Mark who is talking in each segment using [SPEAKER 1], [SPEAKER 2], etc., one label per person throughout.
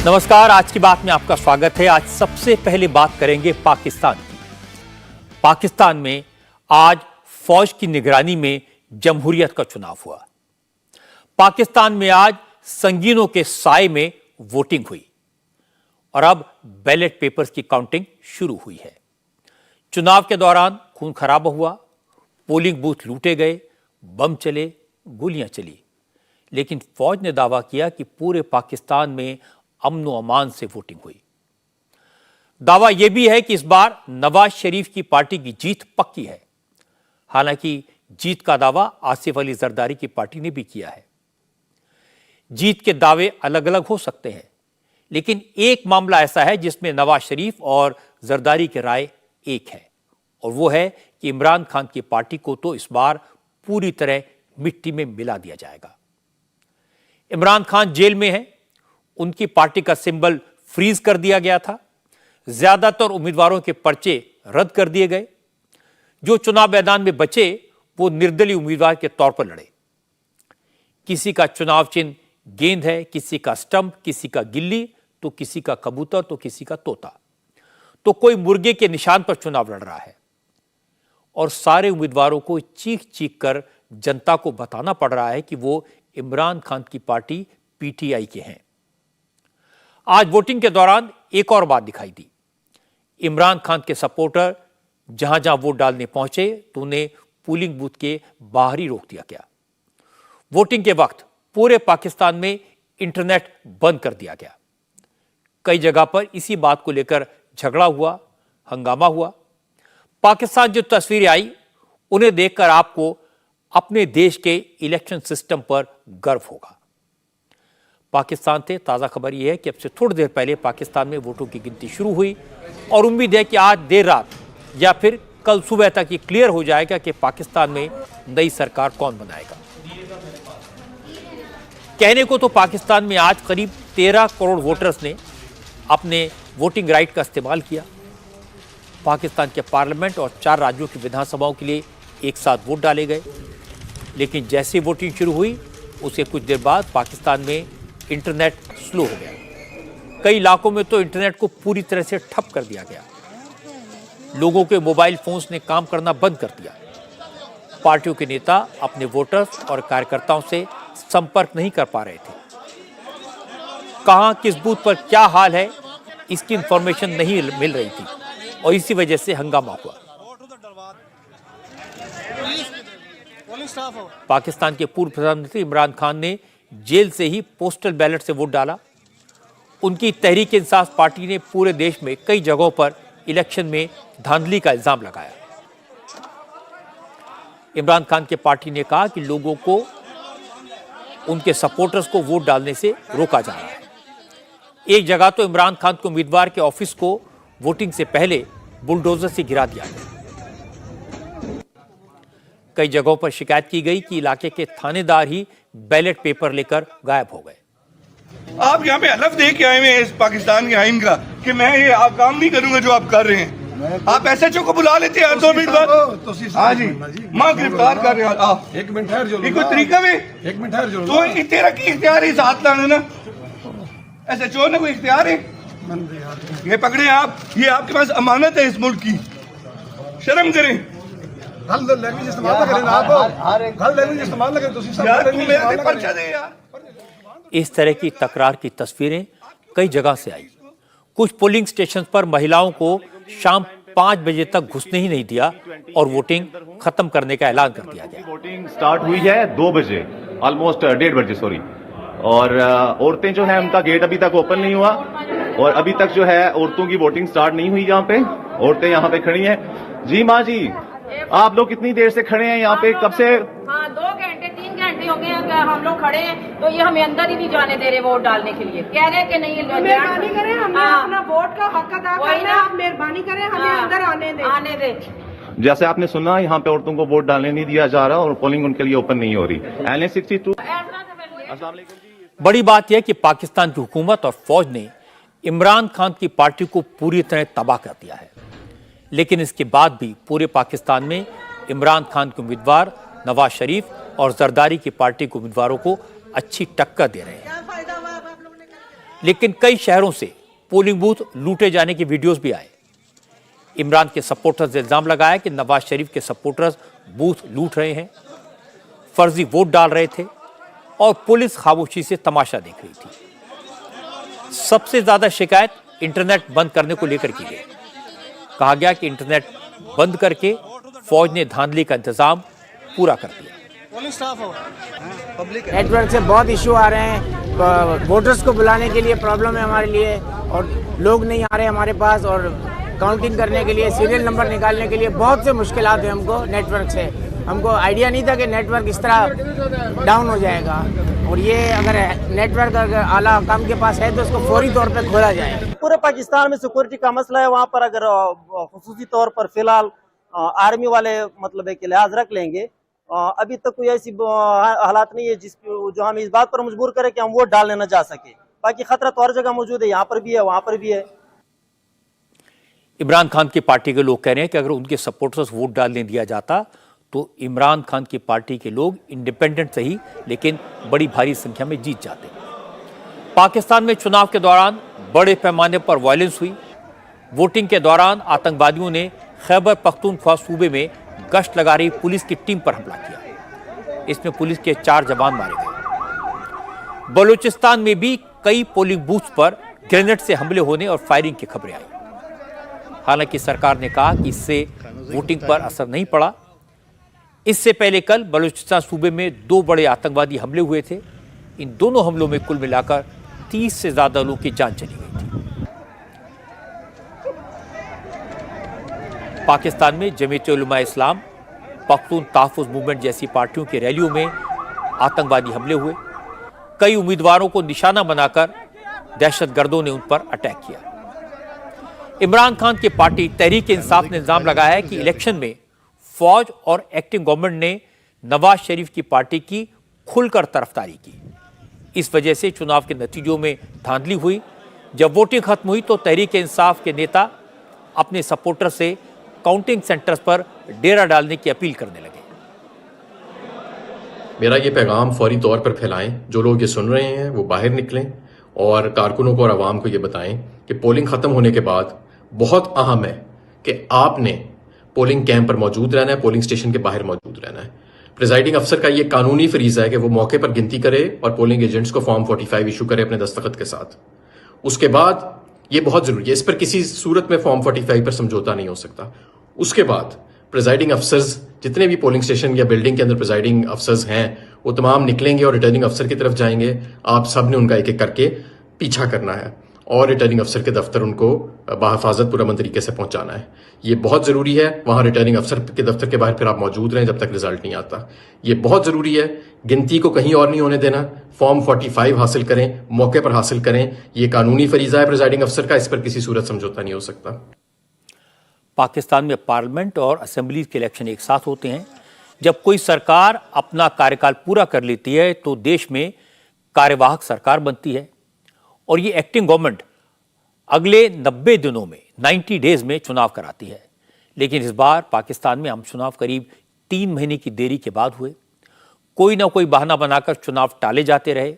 [SPEAKER 1] नमस्कार, आज की बात में आपका स्वागत है। आज सबसे पहले बात करेंगे पाकिस्तान की। पाकिस्तान में आज फौज की निगरानी में जमहूरियत का चुनाव हुआ। पाकिस्तान में आज संगीनों के साए में वोटिंग हुई और अब बैलेट पेपर्स की काउंटिंग शुरू हुई है। चुनाव के दौरान खून खराबा हुआ, पोलिंग बूथ लूटे गए, बम चले, गोलियां चली, लेकिन फौज ने दावा किया कि पूरे पाकिस्तान में अमन व अमान से वोटिंग हुई। दावा यह भी है कि इस बार नवाज शरीफ की पार्टी की जीत पक्की है। हालांकि जीत का दावा आसिफ अली जरदारी की पार्टी ने भी किया है। जीत के दावे अलग अलग हो सकते हैं, लेकिन एक मामला ऐसा है जिसमें नवाज शरीफ और जरदारी की राय एक है, और वो है कि इमरान खान की पार्टी को तो इस बार पूरी तरह मिट्टी में मिला दिया जाएगा। इमरान खान जेल में है, उनकी पार्टी का सिंबल फ्रीज कर दिया गया था। ज्यादातर उम्मीदवारों के पर्चे रद्द कर दिए गए। जो चुनाव मैदान में बचे वो निर्दलीय उम्मीदवार के तौर पर लड़े। किसी का चुनाव चिन्ह गेंद है, किसी का स्टंप, किसी का गिल्ली, तो किसी का कबूतर, तो किसी का तोता, तो कोई मुर्गे के निशान पर चुनाव लड़ रहा है। और सारे उम्मीदवारों को चीख चीख कर जनता को बताना पड़ रहा है कि वो इमरान खान की पार्टी पीटीआई के हैं। आज वोटिंग के दौरान एक और बात दिखाई दी। इमरान खान के सपोर्टर जहां जहां वोट डालने पहुंचे तो उन्हें पोलिंग बूथ के बाहर ही रोक दिया गया। वोटिंग के वक्त पूरे पाकिस्तान में इंटरनेट बंद कर दिया गया। कई जगह पर इसी बात को लेकर झगड़ा हुआ, हंगामा हुआ। पाकिस्तान जो तस्वीरें आई उन्हें देखकर आपको अपने देश के इलेक्शन सिस्टम पर गर्व होगा। पाकिस्तान से ताज़ा खबर यह है कि अब से थोड़ी देर पहले पाकिस्तान में वोटों की गिनती शुरू हुई और उम्मीद है कि आज देर रात या फिर कल सुबह तक ये क्लियर हो जाएगा कि पाकिस्तान में नई सरकार कौन बनाएगा। कहने को तो पाकिस्तान में आज करीब 13 करोड़ वोटर्स ने अपने वोटिंग राइट का इस्तेमाल किया। पाकिस्तान के पार्लियामेंट और 4 राज्यों की विधानसभाओं के लिए एक साथ वोट डाले गए, लेकिन जैसे वोटिंग शुरू हुई उसके कुछ देर बाद पाकिस्तान में इंटरनेट स्लो हो गया। कई इलाकों में तो इंटरनेट को पूरी तरह से ठप कर दिया गया। लोगों के मोबाइल फोन्स ने काम करना बंद कर दिया। पार्टियों के नेता अपने वोटर्स और कार्यकर्ताओं से संपर्क नहीं कर पा रहे थे। कहां किस बूथ पर क्या हाल है इसकी इंफॉर्मेशन नहीं मिल रही थी और इसी वजह से हंगामा हुआ। पाकिस्तान के पूर्व प्रधानमंत्री इमरान खान ने जेल से ही पोस्टल बैलेट से वोट डाला। उनकी तहरीक इंसाफ पार्टी ने पूरे देश में कई जगहों पर इलेक्शन में धांधली का इल्जाम लगाया। इमरान खान की पार्टी ने कहा कि लोगों को, उनके सपोर्टर्स को वोट डालने से रोका जा रहा है। एक जगह तो इमरान खान के उम्मीदवार के ऑफिस को वोटिंग से पहले बुलडोजर से गिरा दिया गया। कई जगहों पर शिकायत की गई कि इलाके के थानेदार ही बैलेट पेपर लेकर गायब हो गए।
[SPEAKER 2] आप यहाँ पे हलफ दे के आए हैं इस पाकिस्तान के आइन का कि मैं ये आप काम नहीं करूंगा जो आप कर रहे हैं। आप एसएचओ को बुला लेते हैं 2 मिनट बाद। हाँ जी, मां गिरफ्तार कर रहे हैं आप। 1 मिनट ठहर जो, कोई तरीका में 1 मिनट ठहर जो, तो तेरा की इख्तियार है साथ लाने ना। एसएचओ ने कोई इख्तियार है? ये पकड़े आप, ये आपके पास अमानत है इस मुल्क की, शर्म करें।
[SPEAKER 1] इस तरह की तकरार की तस्वीरें कई जगह से आई। कुछ पोलिंग स्टेशन पर महिलाओं को शाम 5 बजे तक घुसने ही नहीं दिया और वोटिंग खत्म करने का ऐलान कर दिया गया।
[SPEAKER 3] वोटिंग स्टार्ट हुई है 2 बजे, ऑलमोस्ट 1:30 बजे, सॉरी। और औरतें जो है उनका गेट अभी तक ओपन नहीं हुआ और अभी तक जो है औरतों की वोटिंग स्टार्ट नहीं हुई। यहाँ पे औरतें यहाँ पे खड़ी हैं। जी माँ जी, आप लोग कितनी देर से खड़े हैं यहाँ पे, कब से?
[SPEAKER 4] हाँ, 2 घंटे 3 घंटे हो गए हैं हम लोग खड़े हैं, तो ये हमें अंदर ही नहीं जाने दे रहे वोट डालने के लिए। कह रहे हैं कि नहीं,
[SPEAKER 5] मेहरबानी करें, हमें अपना वोट का हक अदा करना है। आप मेहरबानी करें, हमें अंदर आने दे।
[SPEAKER 3] जैसे आपने सुना, यहाँ पे औरतों को वोट डालने नहीं दिया जा रहा और पोलिंग उनके लिए ओपन नहीं हो रही। LA 62।
[SPEAKER 1] बड़ी बात यह कि पाकिस्तान की हुकूमत और फौज ने इमरान खान की पार्टी को पूरी तरह तबाह कर दिया है, लेकिन इसके बाद भी पूरे पाकिस्तान में इमरान खान के उम्मीदवार नवाज शरीफ और जरदारी की पार्टी के उम्मीदवारों को अच्छी टक्कर दे रहे हैं। लेकिन कई शहरों से पोलिंग बूथ लूटे जाने की वीडियोस भी आए। इमरान के सपोर्टर्स ने इल्जाम लगाया कि नवाज शरीफ के सपोर्टर्स बूथ लूट रहे हैं, फर्जी वोट डाल रहे थे और पुलिस खामोशी से तमाशा देख रही थी। सबसे ज्यादा शिकायत इंटरनेट बंद करने को लेकर की गई। कहा गया कि इंटरनेट बंद करके फौज ने धांधली का इंतजाम पूरा कर दिया।
[SPEAKER 6] नेटवर्क से बहुत इशू आ रहे हैं, वोटर्स को बुलाने के लिए प्रॉब्लम है हमारे लिए, और लोग नहीं आ रहे हमारे पास, और काउंटिंग करने के लिए, सीरियल नंबर निकालने के लिए बहुत से मुश्किलात हैं हमको नेटवर्क से। हमको आइडिया नहीं था कि नेटवर्क इस तरह डाउन हो जाएगा, और ये अगर नेटवर्क अगर आला हुकाम के पास है तो उसको फौरी तौर पे खोला जाए।
[SPEAKER 7] पूरे पाकिस्तान में सिक्योरिटी का मसला है, वहाँ पर अगर खुसूसी तौर पर फिलहाल आर्मी वाले मतलब है कि लिहाज रख लेंगे। अभी तक कोई ऐसी हालात नहीं है जो हमें इस बात पर मजबूर करे कि हम वोट डालने न जा सके। बाकी खतरा तो हर जगह मौजूद है, यहाँ पर भी है, वहाँ पर भी है।
[SPEAKER 1] इमरान खान की पार्टी के लोग कह रहे हैं कि अगर उनके सपोर्टर्स वोट डालने दिया जाता तो इमरान खान की पार्टी के लोग इंडिपेंडेंट सही लेकिन बड़ी भारी संख्या में जीत जाते। पाकिस्तान में चुनाव के दौरान बड़े पैमाने पर वायलेंस हुई। वोटिंग के दौरान आतंकवादियों ने खैबर पख्तूनख्वा सूबे में गश्त लगा रही पुलिस की टीम पर हमला किया। इसमें पुलिस के 4 जवान मारे गए। बलूचिस्तान में भी कई पोलिंग बूथ पर ग्रेनेड से हमले होने और फायरिंग की खबरें आई। हालांकि सरकार ने कहा कि इससे वोटिंग पर असर नहीं पड़ा। इससे पहले कल बलूचिस्तान सूबे में 2 बड़े आतंकवादी हमले हुए थे। इन दोनों हमलों में कुल मिलाकर 30 से ज्यादा लोगों की जान चली गई थी। पाकिस्तान में जमीयत-ए-उलमा-ए-इस्लाम, पख्तून तहफ़्फ़ुज़ मूवमेंट जैसी पार्टियों की रैलियों में आतंकवादी हमले हुए। कई उम्मीदवारों को निशाना बनाकर दहशतगर्दों ने उन पर अटैक किया। इमरान खान की पार्टी तहरीक-ए-इंसाफ ने इल्जाम लगाया है कि इलेक्शन में फौज और एक्टिंग गवर्नमेंट ने नवाज शरीफ की पार्टी की खुलकर तरफदारी की। इस वजह से चुनाव के नतीजों में धांधली हुई। जब वोटिंग खत्म हुई तो तहरीक-ए-इंसाफ के नेता अपने सपोर्टर से काउंटिंग सेंटर्स पर डेरा डालने की अपील करने लगे।
[SPEAKER 8] मेरा ये पैगाम फौरी तौर पर फैलाएं, जो लोग ये सुन रहे हैं वो बाहर निकलें और कारकुनों को और आवाम को ये बताएं कि पोलिंग खत्म होने के बाद बहुत अहम है कि आपने पोलिंग कैंप पर मौजूद रहना है, पोलिंग स्टेशन के बाहर मौजूद रहना है। प्रिजाइडिंग अफसर का ये कानूनी फरीजा है कि वो मौके पर गिनती करे और पोलिंग एजेंट्स को फॉर्म 45 इशू करे अपने दस्तखत के साथ। उसके बाद ये बहुत जरूरी है, इस पर किसी सूरत में फॉर्म 45 पर समझौता नहीं हो सकता। उसके बाद प्रिजाइडिंग अफसर्स, जितने भी पोलिंग स्टेशन या बिल्डिंग के अंदर प्रिजाइडिंग अफसर्स हैं, वो तमाम निकलेंगे और रिटर्निंग अफसर की तरफ जाएंगे। आप सब ने उनका एक एक करके पीछा करना है और रिटर्निंग अफसर के दफ्तर उनको बाहिफाजत पुरअमन तरीके से पहुंचाना है। ये बहुत जरूरी है। वहां रिटर्निंग अफसर के दफ्तर के बाहर फिर आप मौजूद रहें जब तक रिजल्ट नहीं आता। ये बहुत जरूरी है। गिनती को कहीं और नहीं होने देना। फॉर्म 45 हासिल करें, मौके पर हासिल करें। ये कानूनी फरीजा है प्रिजाइडिंग अफसर का, इस पर किसी सूरत समझौता नहीं हो सकता।
[SPEAKER 1] पाकिस्तान में पार्लियामेंट और असेंबली के इलेक्शन एक साथ होते हैं। जब कोई सरकार अपना कार्यकाल पूरा कर लेती है तो देश में कार्यवाहक सरकार बनती है और ये एक्टिंग गवर्नमेंट अगले 90 दिनों में 90 डेज में चुनाव कराती है। लेकिन इस बार पाकिस्तान में आम चुनाव करीब 3 महीने की देरी के बाद हुए। कोई ना कोई बहाना बनाकर चुनाव टाले जाते रहे।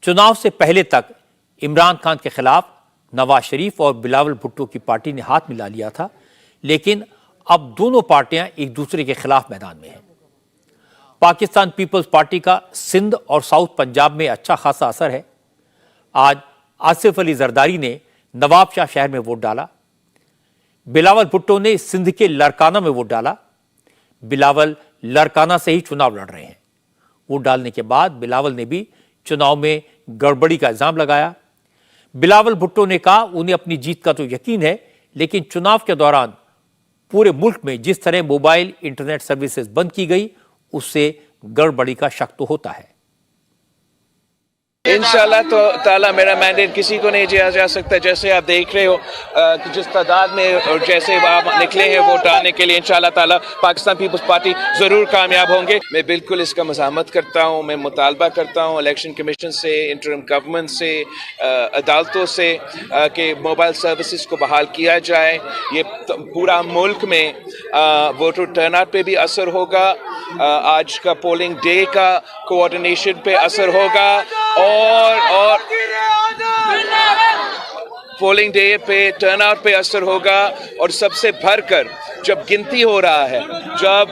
[SPEAKER 1] चुनाव से पहले तक इमरान खान के खिलाफ नवाज शरीफ और बिलावल भुट्टो की पार्टी ने हाथ मिला लिया था, लेकिन अब दोनों पार्टियां एक दूसरे के खिलाफ मैदान में हैं। पाकिस्तान पीपल्स पार्टी का सिंध और साउथ पंजाब में अच्छा खासा असर है। आज आसिफ अली जरदारी ने नवाबशाह शहर में वोट डाला। बिलावल भुट्टो ने सिंध के लरकाना में वोट डाला। बिलावल लरकाना से ही चुनाव लड़ रहे हैं। वोट डालने के बाद बिलावल ने भी चुनाव में गड़बड़ी का इल्जाम लगाया। बिलावल भुट्टो ने कहा उन्हें अपनी जीत का तो यकीन है, लेकिन चुनाव के दौरान पूरे मुल्क में जिस तरह मोबाइल इंटरनेट सर्विसेज बंद की गई उससे गड़बड़ी का शक तो होता है।
[SPEAKER 9] इंशाल्लाह तो ताला मेरा मैंडेट किसी को नहीं दिया जा सकता। जैसे आप देख रहे हो कि जिस तादाद में और जैसे आप निकले हैं वोट डालने के लिए, इंशाल्लाह ताला पाकिस्तान पीपल्स पार्टी ज़रूर कामयाब होंगे। मैं बिल्कुल इसका मज़ाहमत करता हूँ। मैं मुतालबा करता हूँ इलेक्शन कमीशन से, इंटरिम गवर्नमेंट से, अदालतों से कि मोबाइल सर्विसेज को बहाल किया जाए। ये पूरा मुल्क में वोटर टर्नआउट पे भी असर होगा। आज का पोलिंग डे का कोऑर्डिनेशन पे असर होगा और पोलिंग डे पे टर्नआउट पे असर होगा, और सबसे भरकर जब गिनती हो रहा है, जब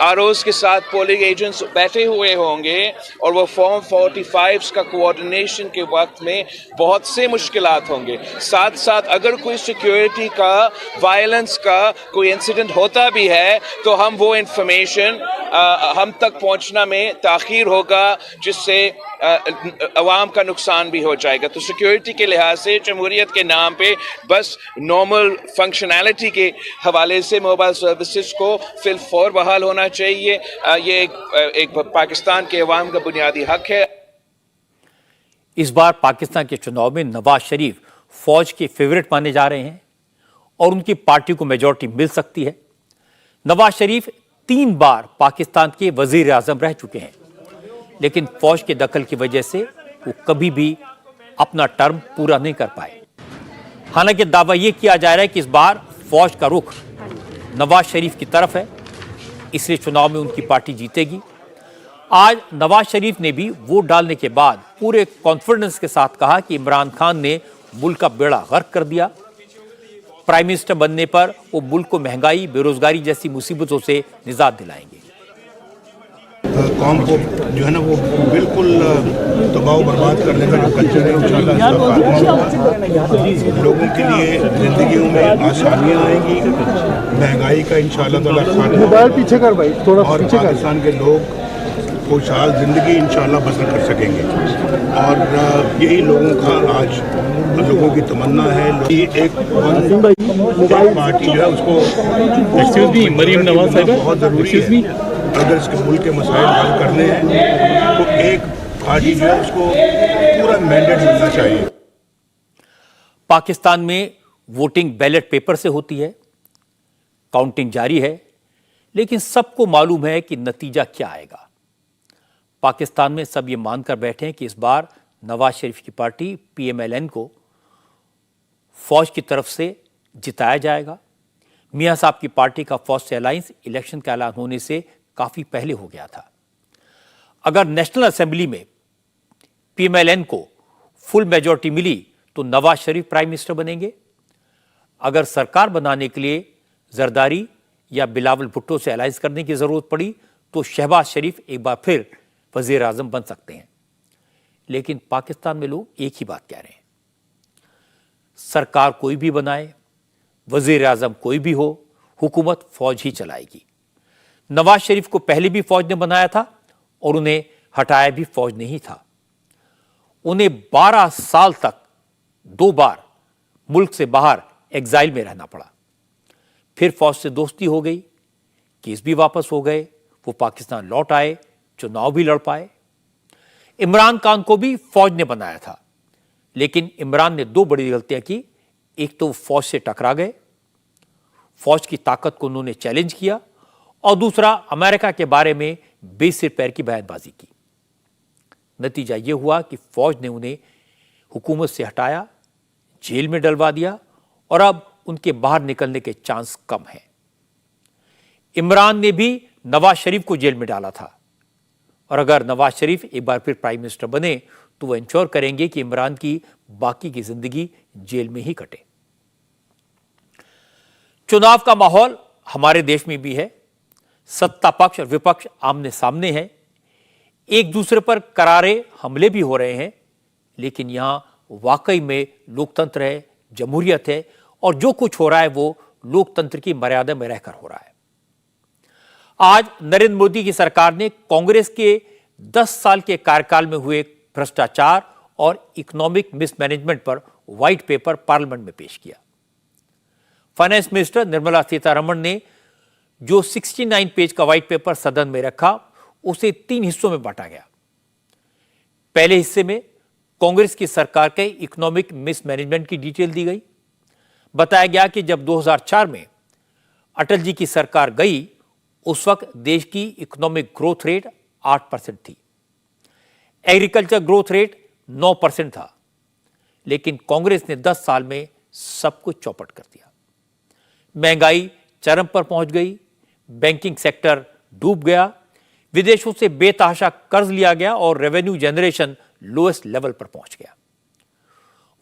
[SPEAKER 9] आरओज के साथ पोलिंग एजेंट्स बैठे हुए होंगे और वो फॉर्म 45 का कोऑर्डिनेशन के वक्त में बहुत से मुश्किलात होंगे। साथ साथ अगर कोई सिक्योरिटी का, वायलेंस का कोई इंसिडेंट होता भी है तो हम वो इंफॉर्मेशन हम तक पहुंचना में ताखीर होगा, जिससे अवाम का नुकसान भी हो जाएगा। तो सिक्योरिटी के लिहाज से जमहूरियत के नाम पे बस नॉर्मल फंक्शनैलिटी के हवाले से मोबाइल सर्विसेज को फिलफौर बहाल होना चाहिए। ये एक पाकिस्तान के अवाम का बुनियादी हक है।
[SPEAKER 1] इस बार पाकिस्तान के चुनाव में नवाज शरीफ फौज के फेवरेट माने जा रहे हैं और उनकी पार्टी को मेजॉरिटी मिल सकती है। नवाज शरीफ 3 बार पाकिस्तान के वजीर आजम रह चुके हैं, लेकिन फौज के दखल की वजह से वो कभी भी अपना टर्म पूरा नहीं कर पाए। हालांकि दावा यह किया जा रहा है कि इस बार फौज का रुख नवाज शरीफ की तरफ है, इसलिए चुनाव में उनकी पार्टी जीतेगी। आज नवाज शरीफ ने भी वोट डालने के बाद पूरे कॉन्फिडेंस के साथ कहा कि इमरान खान ने मुल्क का बेड़ा गर्क कर दिया। प्राइम मिनिस्टर बनने पर वो मुल्क को महंगाई, बेरोजगारी जैसी मुसीबतों से निजात दिलाएंगे।
[SPEAKER 10] कौम को जो है ना वो बिल्कुल दबाव बर्बाद करने का जो कल्चर है, इंशाल्लाह लोगों के लिए जिंदगियों में आसानियां आएंगी, महंगाई का इंशाल्लाह ताला खात्मा पीछे कर भाई थोड़ा और पाकिस्तान के लोग खुशहाल जिंदगी इंशाल्लाह बसर कर सकेंगे। और यही लोगों का आज लोगों की तमन्ना है। एक पार्टी जो है उसको मरीम नवाज साहब बहुत ज़रूरी है। अगर इसके मुल्क के मसाइल हल करने हैं तो एक पार्टी जो है उसको पूरा मैंडेट मिलना चाहिए।
[SPEAKER 1] पाकिस्तान में वोटिंग बैलेट पेपर से होती है, काउंटिंग जारी है, लेकिन सबको मालूम है कि नतीजा क्या आएगा। पाकिस्तान में सब ये मानकर बैठे हैं कि इस बार नवाज शरीफ की पार्टी PMLN को फौज की तरफ से जिताया जाएगा। मियां साहब की पार्टी का फौज से अलायंस इलेक्शन का ऐलान होने से काफी पहले हो गया था। अगर नेशनल असेंबली में PMLN को फुल मेजॉरिटी मिली तो नवाज शरीफ प्राइम मिनिस्टर बनेंगे। अगर सरकार बनाने के लिए जरदारी या बिलावल भुट्टो से अलायंस करने की जरूरत पड़ी तो शहबाज शरीफ एक बार फिर वजीर आजम बन सकते हैं। लेकिन पाकिस्तान में लोग एक ही बात कह रहे हैं, सरकार कोई भी बनाए, वजीर आजम कोई भी हो, हुकूमत फौज ही चलाएगी। नवाज शरीफ को पहले भी फौज ने बनाया था और उन्हें हटाया भी फौज ने ही था। उन्हें 12 साल तक 2 बार मुल्क से बाहर एग्जाइल में रहना पड़ा। फिर फौज से दोस्ती हो गई, केस भी वापस हो गए, वो पाकिस्तान लौट आए, चुनाव भी लड़ पाए। इमरान खान को भी फौज ने बनाया था, लेकिन इमरान ने 2 बड़ी गलतियां की। एक तो फौज से टकरा गए, फौज की ताकत को उन्होंने चैलेंज किया, और दूसरा अमेरिका के बारे में बेसिर पैर की बयानबाजी की। नतीजा यह हुआ कि फौज ने उन्हें हुकूमत से हटाया, जेल में डलवा दिया, और अब उनके बाहर निकलने के चांस कम हैं। इमरान ने भी नवाज शरीफ को जेल में डाला था, और अगर नवाज शरीफ एक बार फिर प्राइम मिनिस्टर बने तो वह इंश्योर करेंगे कि इमरान की बाकी की जिंदगी जेल में ही कटे। चुनाव का माहौल हमारे देश में भी है। सत्ता पक्ष और विपक्ष आमने सामने हैं, एक दूसरे पर करारे हमले भी हो रहे हैं, लेकिन यहां वाकई में लोकतंत्र है, जमहूरियत है, और जो कुछ हो रहा है वो लोकतंत्र की मर्यादा में रहकर हो रहा है। आज नरेंद्र मोदी की सरकार ने कांग्रेस के 10 साल के कार्यकाल में हुए भ्रष्टाचार और इकोनॉमिक मिसमैनेजमेंट पर व्हाइट पेपर पार्लियामेंट में पेश किया। फाइनेंस मिनिस्टर निर्मला सीतारमण ने जो 69 पेज का व्हाइट पेपर सदन में रखा, उसे 3 हिस्सों में बांटा गया। पहले हिस्से में कांग्रेस की सरकार के इकोनॉमिक मिसमैनेजमेंट की डिटेल दी गई। बताया गया कि जब 2004 में अटल जी की सरकार गई, उस वक्त देश की इकोनॉमिक ग्रोथ रेट 8% थी, एग्रीकल्चर ग्रोथ रेट 9% था, लेकिन कांग्रेस ने 10 साल में सब कुछ चौपट कर दिया। महंगाई चरम पर पहुंच गई, बैंकिंग सेक्टर डूब गया, विदेशों से बेतहाशा कर्ज लिया गया और रेवेन्यू जनरेशन लोएस्ट लेवल पर पहुंच गया।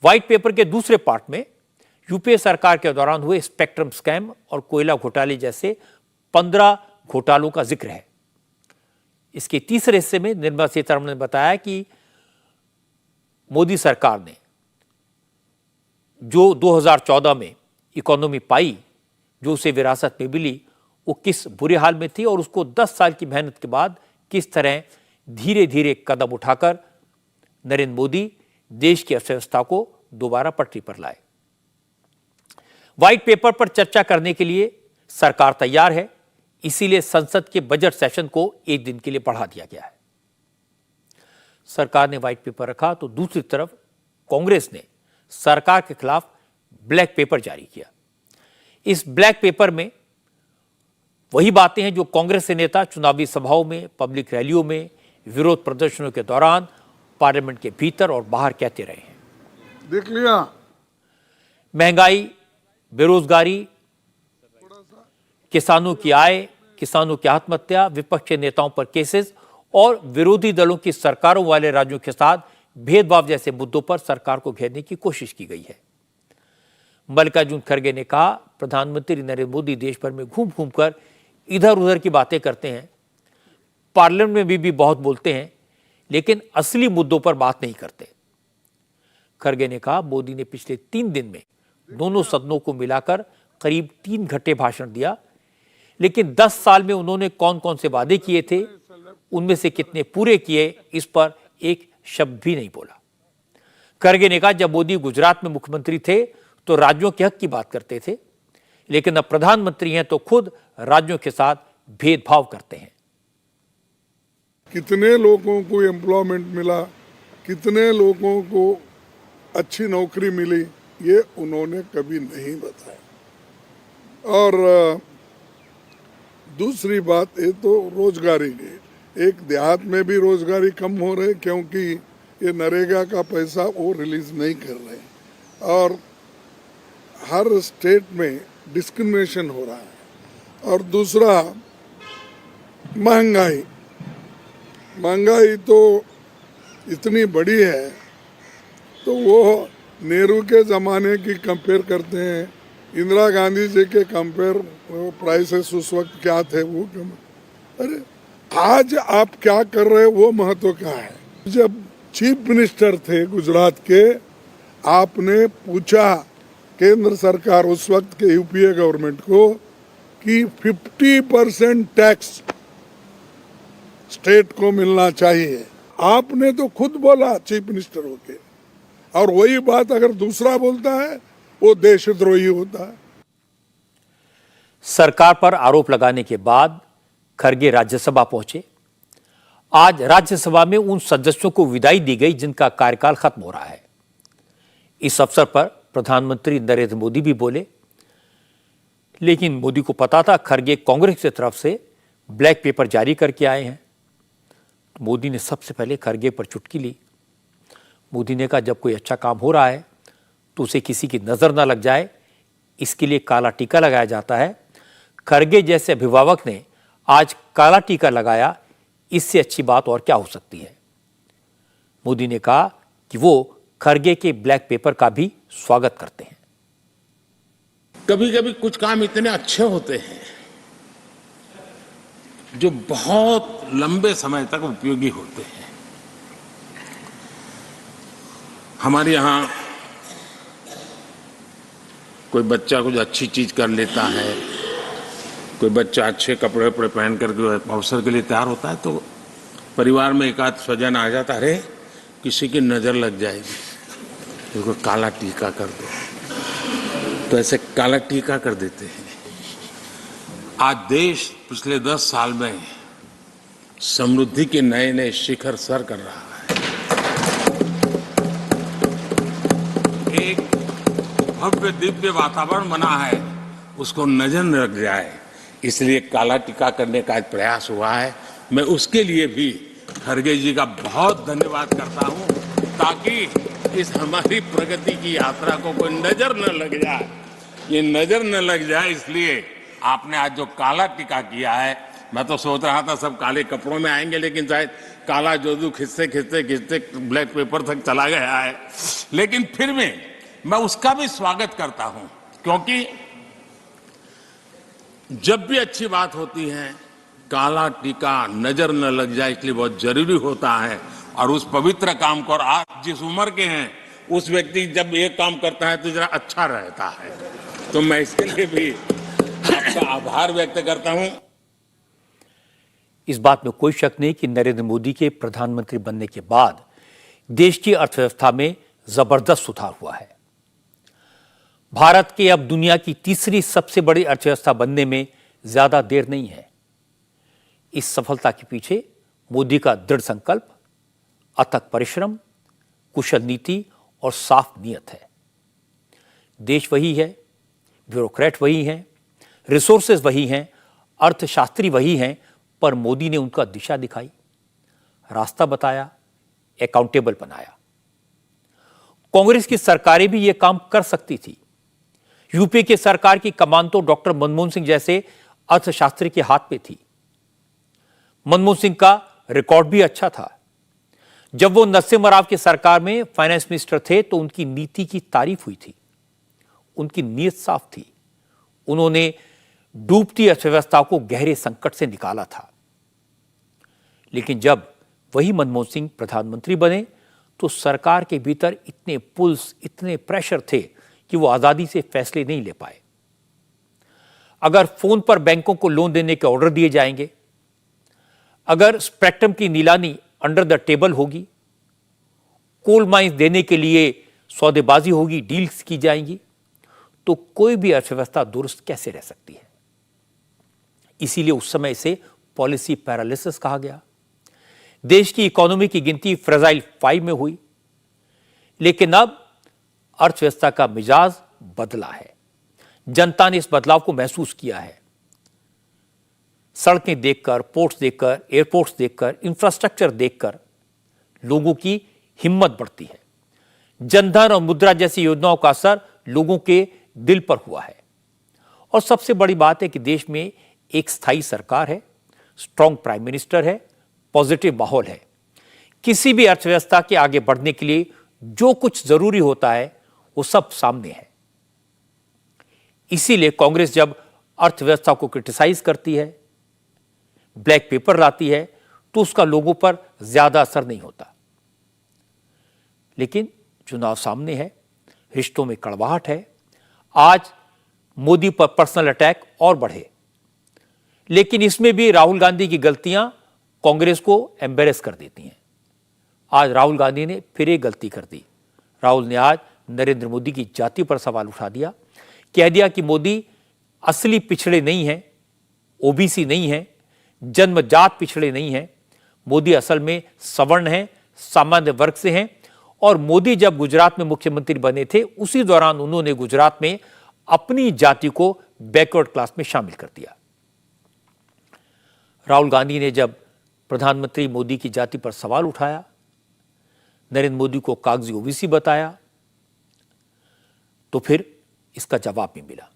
[SPEAKER 1] व्हाइट पेपर के दूसरे पार्ट में यूपीए सरकार के दौरान हुए स्पेक्ट्रम स्कैम और कोयला घोटाले जैसे 15 घोटालों का जिक्र है। इसके तीसरे हिस्से में निर्मला सीतारमण ने बताया कि मोदी सरकार ने जो 2014 में इकोनॉमी पाई, जो उसे विरासत में मिली, वो किस बुरे हाल में थी और उसको 10 साल की मेहनत के बाद किस तरह धीरे धीरे कदम उठाकर नरेंद्र मोदी देश की अर्थव्यवस्था को दोबारा पटरी पर लाए। व्हाइट पेपर पर चर्चा करने के लिए सरकार तैयार है, इसीलिए संसद के बजट सेशन को एक दिन के लिए बढ़ा दिया गया है। सरकार ने व्हाइट पेपर रखा तो दूसरी तरफ कांग्रेस ने सरकार के खिलाफ ब्लैक पेपर जारी किया। इस ब्लैक पेपर में वही बातें हैं जो कांग्रेस के नेता चुनावी सभाओं में, पब्लिक रैलियों में, विरोध प्रदर्शनों के दौरान, पार्लियामेंट के भीतर और बाहर कहते रहे हैं।
[SPEAKER 11] देख लिया,
[SPEAKER 1] महंगाई, बेरोजगारी, किसानों की आय, किसानों की आत्महत्या, विपक्ष के नेताओं पर केसेस और विरोधी दलों की सरकारों वाले राज्यों के साथ भेदभाव जैसे मुद्दों पर सरकार को घेरने की कोशिश की गई है। मल्लिकार्जुन खड़गे ने कहा, प्रधानमंत्री नरेंद्र मोदी देश भर में घूम घूम कर इधर उधर की बातें करते हैं, पार्लियामेंट में भी बहुत बोलते हैं, लेकिन असली मुद्दों पर बात नहीं करते। खड़गे ने कहा, मोदी ने पिछले 3 दिन में दोनों सदनों को मिलाकर करीब 3 घंटे भाषण दिया, लेकिन 10 साल में उन्होंने कौन कौन से वादे किए थे, उनमें से कितने पूरे किए, इस पर एक शब्द भी नहीं बोला। खड़गे ने कहा, जब मोदी गुजरात में मुख्यमंत्री थे तो राज्यों के हक की बात करते थे, लेकिन अब प्रधानमंत्री हैं तो खुद राज्यों के साथ भेदभाव करते हैं।
[SPEAKER 11] कितने लोगों को एम्प्लॉयमेंट मिला, कितने लोगों को अच्छी नौकरी मिली, ये उन्होंने कभी नहीं बताया। और दूसरी बात ये तो रोजगारी की, एक देहात में भी रोजगारी कम हो रही क्योंकि ये नरेगा का पैसा वो रिलीज नहीं कर रहे, और हर स्टेट में डिस्क्रिमिनेशन हो रहा है। और दूसरा महंगाई तो इतनी बड़ी है, तो वो नेहरू के ज़माने की कंपेयर करते हैं, इंदिरा गांधी जी के कंपेयर प्राइसेस उस वक्त क्या थे वो कम। अरे आज आप क्या कर रहे हैं वो महत्व का है। जब चीफ मिनिस्टर थे गुजरात के, आपने पूछा केंद्र सरकार उस वक्त के यूपीए गवर्नमेंट को कि 50% टैक्स स्टेट को मिलना चाहिए। आपने तो खुद बोला चीफ मिनिस्टर होके, और वही बात अगर दूसरा बोलता है वो देशद्रोही होता है।
[SPEAKER 1] सरकार पर आरोप लगाने के बाद खड़गे राज्यसभा पहुंचे। आज राज्यसभा में उन सदस्यों को विदाई दी गई जिनका कार्यकाल खत्म हो रहा है। इस अवसर पर प्रधानमंत्री नरेंद्र मोदी भी बोले, लेकिन मोदी को पता था खड़गे कांग्रेस की तरफ से ब्लैक पेपर जारी करके आए हैं। मोदी ने सबसे पहले खड़गे पर चुटकी ली। मोदी ने कहा, जब कोई अच्छा काम हो रहा है तो उसे किसी की नजर न लग जाए, इसके लिए काला टीका लगाया जाता है। खड़गे जैसे अभिभावक ने आज काला टीका लगाया, इससे अच्छी बात और क्या हो सकती है। मोदी ने कहा कि वो खड़गे के ब्लैक पेपर का भी स्वागत करते हैं।
[SPEAKER 12] कभी कभी कुछ काम इतने अच्छे होते हैं जो बहुत लंबे समय तक उपयोगी होते हैं। हमारे यहाँ कोई बच्चा कुछ अच्छी चीज कर लेता है, कोई बच्चा अच्छे कपड़े वपड़े पहन करके अवसर के लिए तैयार होता है, तो परिवार में एक आध स्वजन आ जाता, अरे किसी की नजर लग जाएगी, उसको काला टीका कर दो, तो ऐसे काला टीका कर देते हैं। आज देश पिछले 10 साल में समृद्धि के नए नए शिखर सर कर रहा है। एक भव्य दिव्य वातावरण बना है, उसको नजर न लग जाए, इसलिए काला टीका करने का एक प्रयास हुआ है। मैं उसके लिए भी खड़गे जी का बहुत धन्यवाद करता हूं, ताकि इस हमारी प्रगति की यात्रा को कोई नजर न लग जाए। ये नजर न लग जाए इसलिए आपने आज जो काला टीका किया है, मैं तो सोच रहा था सब काले कपड़ों में आएंगे, लेकिन शायद काला जादू खिंचते खिंचते खिंचते ब्लैक पेपर तक चला गया है, लेकिन फिर भी मैं उसका भी स्वागत करता हूं, क्योंकि जब भी अच्छी बात होती है काला टीका नजर न लग जाए, इसलिए बहुत जरूरी होता है। और उस पवित्र काम को, और आप जिस उम्र के हैं उस व्यक्ति जब ये काम करता है तो जरा अच्छा रहता है, तो मैं इसके लिए भी आपका आभार व्यक्त करता हूं।
[SPEAKER 1] इस बात में कोई शक नहीं कि नरेंद्र मोदी के प्रधानमंत्री बनने के बाद देश की अर्थव्यवस्था में जबरदस्त सुधार हुआ है। भारत के अब दुनिया की तीसरी सबसे बड़ी अर्थव्यवस्था बनने में ज्यादा देर नहीं है। इस सफलता के पीछे मोदी का दृढ़ संकल्प, अथक परिश्रम, कुशल नीति और साफ नीयत है। देश वही है, ब्यूरोक्रेट वही हैं, रिसोर्सेज वही हैं, अर्थशास्त्री वही हैं, पर मोदी ने उनका दिशा दिखाई, रास्ता बताया, अकाउंटेबल बनाया। कांग्रेस की सरकारें भी यह काम कर सकती थी। यूपी के सरकार की कमान तो डॉक्टर मनमोहन सिंह जैसे अर्थशास्त्री के हाथ में थी। मनमोहन सिंह का रिकॉर्ड भी अच्छा था। जब वो नरसिम्हा राव की सरकार में फाइनेंस मिनिस्टर थे तो उनकी नीति की तारीफ हुई थी, उनकी नीयत साफ थी। उन्होंने डूबती अर्थव्यवस्था को गहरे संकट से निकाला था। लेकिन जब वही मनमोहन सिंह प्रधानमंत्री बने तो सरकार के भीतर इतने पुल्स, इतने प्रेशर थे कि वो आजादी से फैसले नहीं ले पाए। अगर फोन पर बैंकों को लोन देने के ऑर्डर दिए जाएंगे, अगर स्पेक्ट्रम की नीलामी अंडर द टेबल होगी, कोल माइंस देने के लिए सौदेबाजी होगी, डील्स की जाएंगी, तो कोई भी अर्थव्यवस्था दुरुस्त कैसे रह सकती है। इसीलिए उस समय इसे पॉलिसी पैरालिसिस कहा गया। देश की इकोनॉमी की गिनती फ्रेजाइल 5 में हुई। लेकिन अब अर्थव्यवस्था का मिजाज बदला है। जनता ने इस बदलाव को महसूस किया है। सड़कें देखकर, पोर्ट्स देखकर, एयरपोर्ट्स देखकर, इंफ्रास्ट्रक्चर देखकर लोगों की हिम्मत बढ़ती है। जनधन और मुद्रा जैसी योजनाओं का असर लोगों के दिल पर हुआ है। और सबसे बड़ी बात है कि देश में एक स्थायी सरकार है, स्ट्रांग प्राइम मिनिस्टर है, पॉजिटिव माहौल है। किसी भी अर्थव्यवस्था के आगे बढ़ने के लिए जो कुछ जरूरी होता है वो सब सामने है। इसीलिए कांग्रेस जब अर्थव्यवस्था को क्रिटिसाइज करती है, ब्लैक पेपर लाती है, तो उसका लोगों पर ज्यादा असर नहीं होता। लेकिन चुनाव सामने है, रिश्तों में कड़वाहट है। आज मोदी पर पर्सनल अटैक और बढ़े, लेकिन इसमें भी राहुल गांधी की गलतियां कांग्रेस को एम्बेरस कर देती हैं। आज राहुल गांधी ने फिर एक गलती कर दी। राहुल ने आज नरेंद्र मोदी की जाति पर सवाल उठा दिया, कह दिया कि मोदी असली पिछड़े नहीं हैं, ओबीसी नहीं हैं, जन्मजात पिछड़े नहीं हैं। मोदी असल में सवर्ण हैं, सामान्य वर्ग से हैं। और मोदी जब गुजरात में मुख्यमंत्री बने थे उसी दौरान उन्होंने गुजरात में अपनी जाति को बैकवर्ड क्लास में शामिल कर दिया। राहुल गांधी ने जब प्रधानमंत्री मोदी की जाति पर सवाल उठाया, नरेंद्र मोदी को कागजी ओबीसी बताया, तो फिर इसका जवाब भी मिला।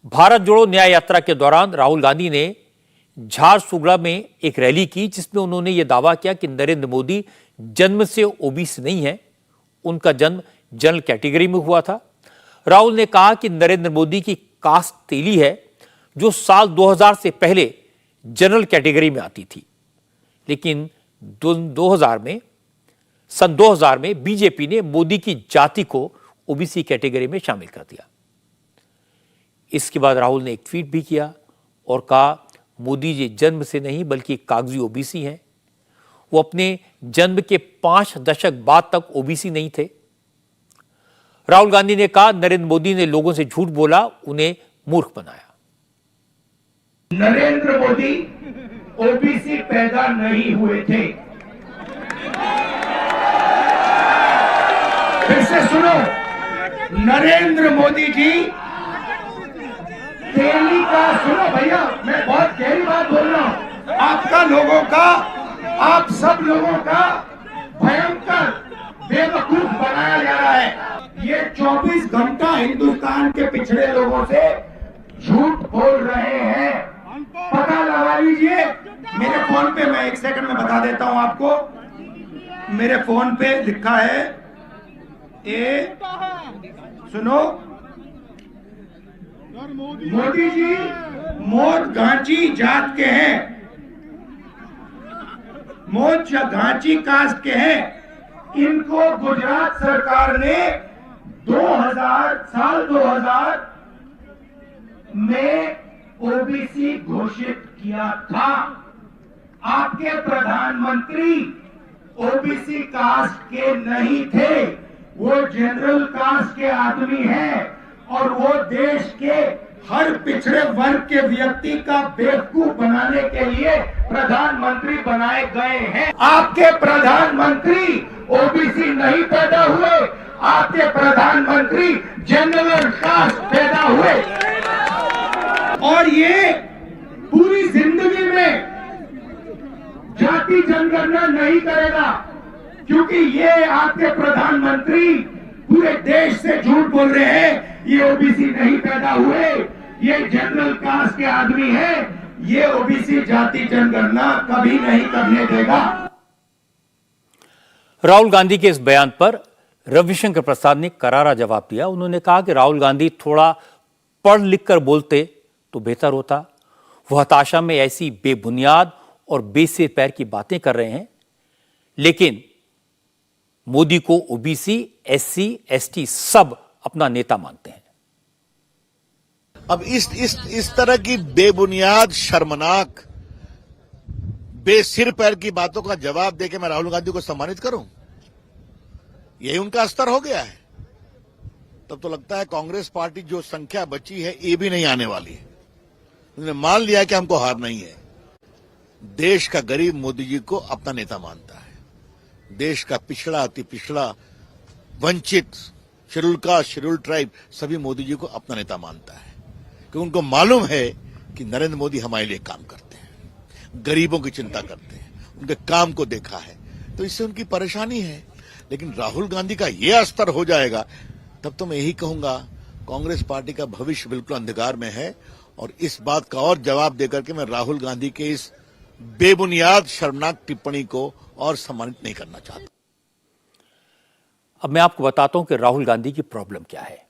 [SPEAKER 1] भारत जोड़ो न्याय यात्रा के दौरान राहुल गांधी ने झारसुगड़ा में एक रैली की, जिसमें उन्होंने यह दावा किया कि नरेंद्र मोदी जन्म से ओबीसी नहीं है, उनका जन्म जनरल कैटेगरी में हुआ था। राहुल ने कहा कि नरेंद्र मोदी की कास्ट तेली है, जो साल 2000 से पहले जनरल कैटेगरी में आती थी। लेकिन सन 2000 में बीजेपी ने मोदी की जाति को ओबीसी कैटेगरी में शामिल कर दिया। इसके बाद राहुल ने एक ट्वीट भी किया और कहा, मोदी जी जन्म से नहीं बल्कि कागजी ओबीसी हैं। वो अपने जन्म के 5 दशक बाद तक ओबीसी नहीं थे। राहुल गांधी ने कहा, नरेंद्र मोदी ने लोगों से झूठ बोला, उन्हें मूर्ख बनाया।
[SPEAKER 13] नरेंद्र मोदी ओबीसी पैदा नहीं हुए थे। फिर से सुनो, नरेंद्र मोदी जी तेली का, सुनो भैया, मैं बहुत गहरी बात बोल रहा हूं। आपका लोगों का, आप सब लोगों का भयंकर बेवकूफ बनाया जा रहा है। ये 24 घंटा हिंदुस्तान के पिछड़े लोगों से झूठ बोल रहे हैं। पता लगा लीजिए मेरे फोन पे, मैं 1 सेकंड में बता देता हूं आपको, मेरे फोन पे लिखा है, सुनो, मोदी जी मोद घांची जात के हैं, मोद घांची कास्ट के हैं, इनको गुजरात सरकार ने 2000 में ओबीसी घोषित किया था। आपके प्रधानमंत्री ओबीसी कास्ट के नहीं थे, वो जनरल कास्ट के आदमी हैं और वो देश के हर पिछड़े वर्ग के व्यक्ति का बेवकूफ बनाने के लिए प्रधानमंत्री बनाए गए हैं। आपके प्रधानमंत्री ओबीसी नहीं पैदा हुए, आपके प्रधानमंत्री जनरल कास्ट पैदा हुए, और ये पूरी जिंदगी में जाति जनगणना नहीं करेगा, क्योंकि ये आपके प्रधानमंत्री पूरे देश से झूठ बोल रहे हैं। ये ओबीसी नहीं पैदा हुए, ये जनरल कास्ट के आदमी है, ये ओबीसी जाति जनगणना कभी नहीं करने देगा।
[SPEAKER 1] राहुल गांधी के इस बयान पर रविशंकर प्रसाद ने करारा जवाब दिया। उन्होंने कहा कि राहुल गांधी थोड़ा पढ़ लिख कर बोलते तो बेहतर होता। वह हताशा में ऐसी बेबुनियाद और बेसिर पैर की बातें कर रहे हैं, लेकिन मोदी को ओबीसी, एससी, एसटी सब अपना नेता मानते हैं।
[SPEAKER 14] अब इस तरह की बेबुनियाद, शर्मनाक, बेसिर पैर की बातों का जवाब देके मैं राहुल गांधी को सम्मानित करूं, यही उनका स्तर हो गया है। तब तो लगता है कांग्रेस पार्टी जो संख्या बची है ये भी नहीं आने वाली है। उन्होंने मान लिया कि हमको हार नहीं है। देश का गरीब मोदी जी को अपना नेता मानता है। देश का पिछड़ा, अति पिछड़ा, वंचित, शेड्यूल कास्ट, शेड्यूल ट्राइब सभी मोदी जी को अपना नेता मानता है, क्योंकि उनको मालूम है कि नरेंद्र मोदी हमारे लिए काम करते हैं, गरीबों की चिंता करते हैं, उनके काम को देखा है, तो इससे उनकी परेशानी है। लेकिन राहुल गांधी का यह स्तर हो जाएगा तब तो मैं यही कहूंगा कांग्रेस पार्टी का भविष्य बिल्कुल अंधकार में है। और इस बात का और जवाब देकर के मैं राहुल गांधी के इस बेबुनियाद, शर्मनाक टिप्पणी को और सम्मानित नहीं करना चाहता।
[SPEAKER 1] अब मैं आपको बताता हूं कि राहुल गांधी की प्रॉब्लम क्या है।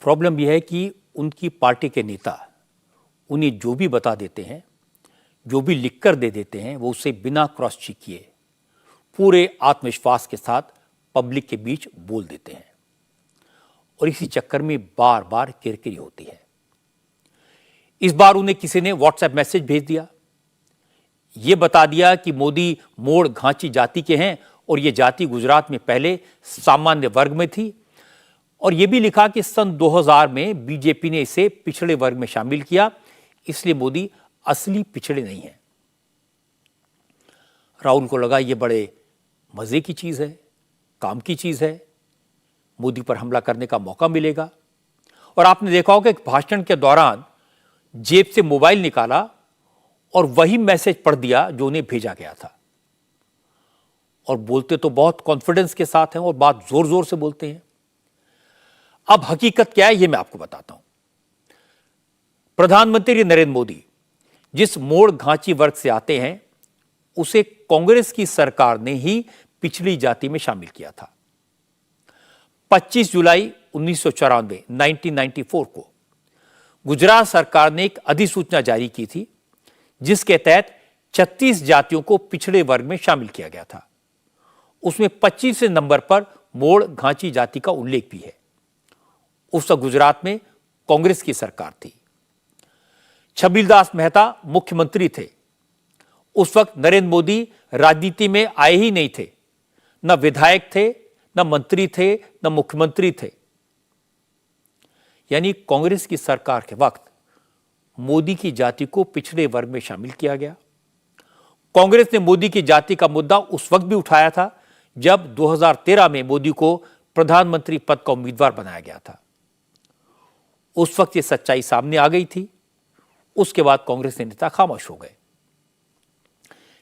[SPEAKER 1] प्रॉब्लम यह है कि उनकी पार्टी के नेता उन्हें जो भी बता देते हैं, जो भी लिखकर दे देते हैं, वो उसे बिना क्रॉस चेक किए पूरे आत्मविश्वास के साथ पब्लिक के बीच बोल देते हैं, और इसी चक्कर में बार बार किरकिरी होती है। इस बार उन्हें किसी ने व्हाट्सएप मैसेज भेज दिया, यह बता दिया कि मोदी मोड़ घांची जाति के हैं और यह जाति गुजरात में पहले सामान्य वर्ग में थी, और यह भी लिखा कि सन 2000 में बीजेपी ने इसे पिछड़े वर्ग में शामिल किया, इसलिए मोदी असली पिछड़े नहीं हैं। राहुल को लगा यह बड़े मजे की चीज है, काम की चीज है, मोदी पर हमला करने का मौका मिलेगा। और आपने देखा होगा कि भाषण के दौरान जेब से मोबाइल निकाला और वही मैसेज पढ़ दिया जो उन्हें भेजा गया था। और बोलते तो बहुत कॉन्फिडेंस के साथ हैं और बात जोर जोर से बोलते हैं। अब हकीकत क्या है यह मैं आपको बताता हूं। प्रधानमंत्री नरेंद्र मोदी जिस मोड़ घांची वर्ग से आते हैं, उसे कांग्रेस की सरकार ने ही पिछड़ी जाति में शामिल किया था। 25 जुलाई 1994 1994 को गुजरात सरकार ने एक अधिसूचना जारी की थी, जिसके तहत 36 जातियों को पिछड़े वर्ग में शामिल किया गया था। उसमें 25वें नंबर पर मोड़ घांची जाति का उल्लेख भी है। उस वक्त गुजरात में कांग्रेस की सरकार थी। छबीलदास मेहता मुख्यमंत्री थे। उस वक्त नरेंद्र मोदी राजनीति में आए ही नहीं थे, न विधायक थे, न मंत्री थे, न मुख्यमंत्री थे। यानी कांग्रेस की सरकार के वक्त मोदी की जाति को पिछड़े वर्ग में शामिल किया गया। कांग्रेस ने मोदी की जाति का मुद्दा उस वक्त भी उठाया था जब 2013 में मोदी को प्रधानमंत्री पद का उम्मीदवार बनाया गया था। उस वक्त ये सच्चाई सामने आ गई थी। उसके बाद कांग्रेस के नेता खामोश हो गए।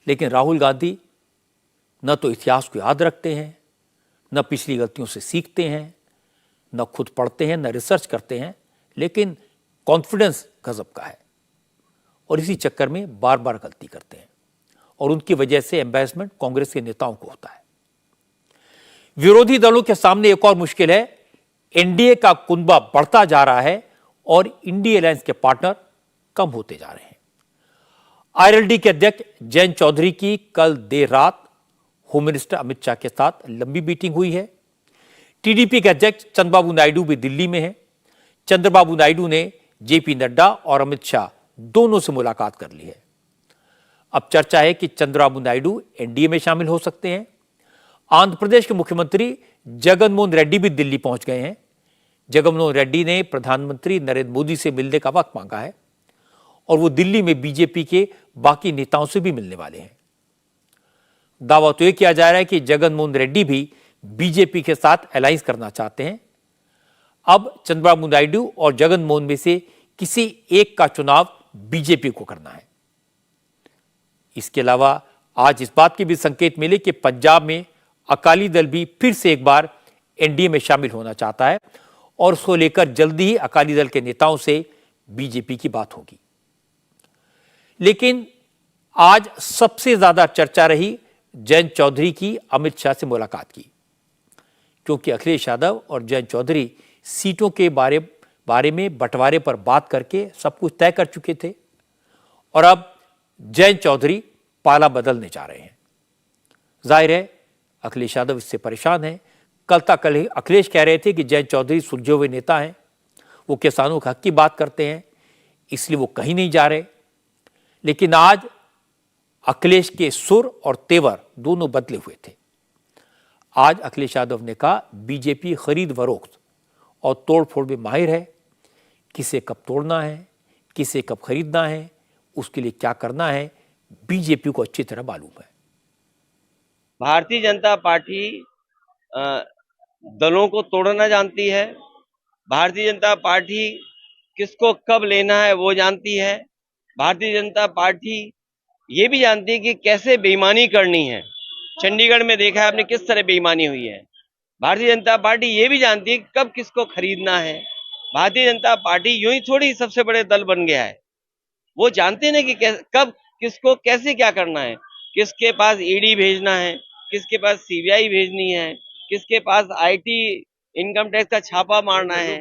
[SPEAKER 1] लेकिन राहुल गांधी न तो इतिहास को याद रखते हैं, न पिछली गलतियों से सीखते हैं, न खुद पढ़ते हैं, न रिसर्च करते हैं, लेकिन कॉन्फिडेंस गजब का है। और इसी चक्कर में बार बार गलती करते हैं और उनकी वजह से एम्बैरेसमेंट कांग्रेस के नेताओं को होता है। विरोधी दलों के सामने एक और मुश्किल है, एनडीए का कुनबा बढ़ता जा रहा है और इंडिया अलायंस के पार्टनर कम होते जा रहे हैं। आरएलडी के अध्यक्ष जयंत चौधरी की कल देर रात होम मिनिस्टर अमित शाह के साथ लंबी मीटिंग हुई है। टीडीपी के अध्यक्ष चंद्रबाबू नायडू भी दिल्ली में हैं। चंद्रबाबू नायडू ने जेपी नड्डा और अमित शाह दोनों से मुलाकात कर ली है। अब चर्चा है कि चंद्रबाबू नायडू एनडीए में शामिल हो सकते हैं। आंध्र प्रदेश के मुख्यमंत्री जगन मोहन रेड्डी भी दिल्ली पहुंच गए हैं। जगन मोहन रेड्डी ने प्रधानमंत्री नरेंद्र मोदी से मिलने का वक्त मांगा है और वो दिल्ली में बीजेपी के बाकी नेताओं से भी मिलने वाले हैं। दावा तो यह किया जा रहा है कि जगन मोहन रेड्डी भी बीजेपी के साथ अलायंस करना चाहते हैं। अब चंद्रबाबू नायडू और जगन मोहन में से किसी एक का चुनाव बीजेपी को करना है। इसके अलावा आज इस बात के भी संकेत मिले कि पंजाब में अकाली दल भी फिर से एक बार एनडीए में शामिल होना चाहता है और उसको लेकर जल्दी ही अकाली दल के नेताओं से बीजेपी की बात होगी। लेकिन आज सबसे ज्यादा चर्चा रही जयंत चौधरी की अमित शाह से मुलाकात की, क्योंकि अखिलेश यादव और जयंत चौधरी सीटों के बारे में बंटवारे पर बात करके सब कुछ तय कर चुके थे और अब जयंत चौधरी पाला बदलने जा रहे हैं। जाहिर है अखिलेश यादव इससे परेशान हैं। कल तक अखिलेश कह रहे थे कि जयंत चौधरी सुलझे हुए नेता हैं, वो किसानों के हक की बात करते हैं, इसलिए वो कहीं नहीं जा रहे। लेकिन आज अखिलेश के सुर और तेवर दोनों बदले हुए थे। आज अखिलेश यादव ने कहा बीजेपी खरीद फरोख्त और तोड़फोड़ में माहिर है, किसे कब तोड़ना है, किसे कब खरीदना है, उसके लिए क्या करना है, बीजेपी को अच्छी तरह मालूम है।
[SPEAKER 15] भारतीय जनता पार्टी दलों को तोड़ना जानती है। भारतीय जनता पार्टी किसको कब लेना है वो जानती है। भारतीय जनता पार्टी ये भी जानती है कि कैसे बेईमानी करनी है। चंडीगढ़ में देखा है आपने किस तरह बेईमानी हुई है। भारतीय जनता पार्टी ये भी जानती है कि कब किसको खरीदना है। भारतीय जनता पार्टी यूं ही थोड़ी सबसे बड़े दल बन गया है। वो जानते हैं कि कब किसको कैसे क्या करना है, किसके पास ईडी भेजना है, किसके पास सीबीआई भेजनी है, किसके पास आईटी इनकम टैक्स का छापा मारना है।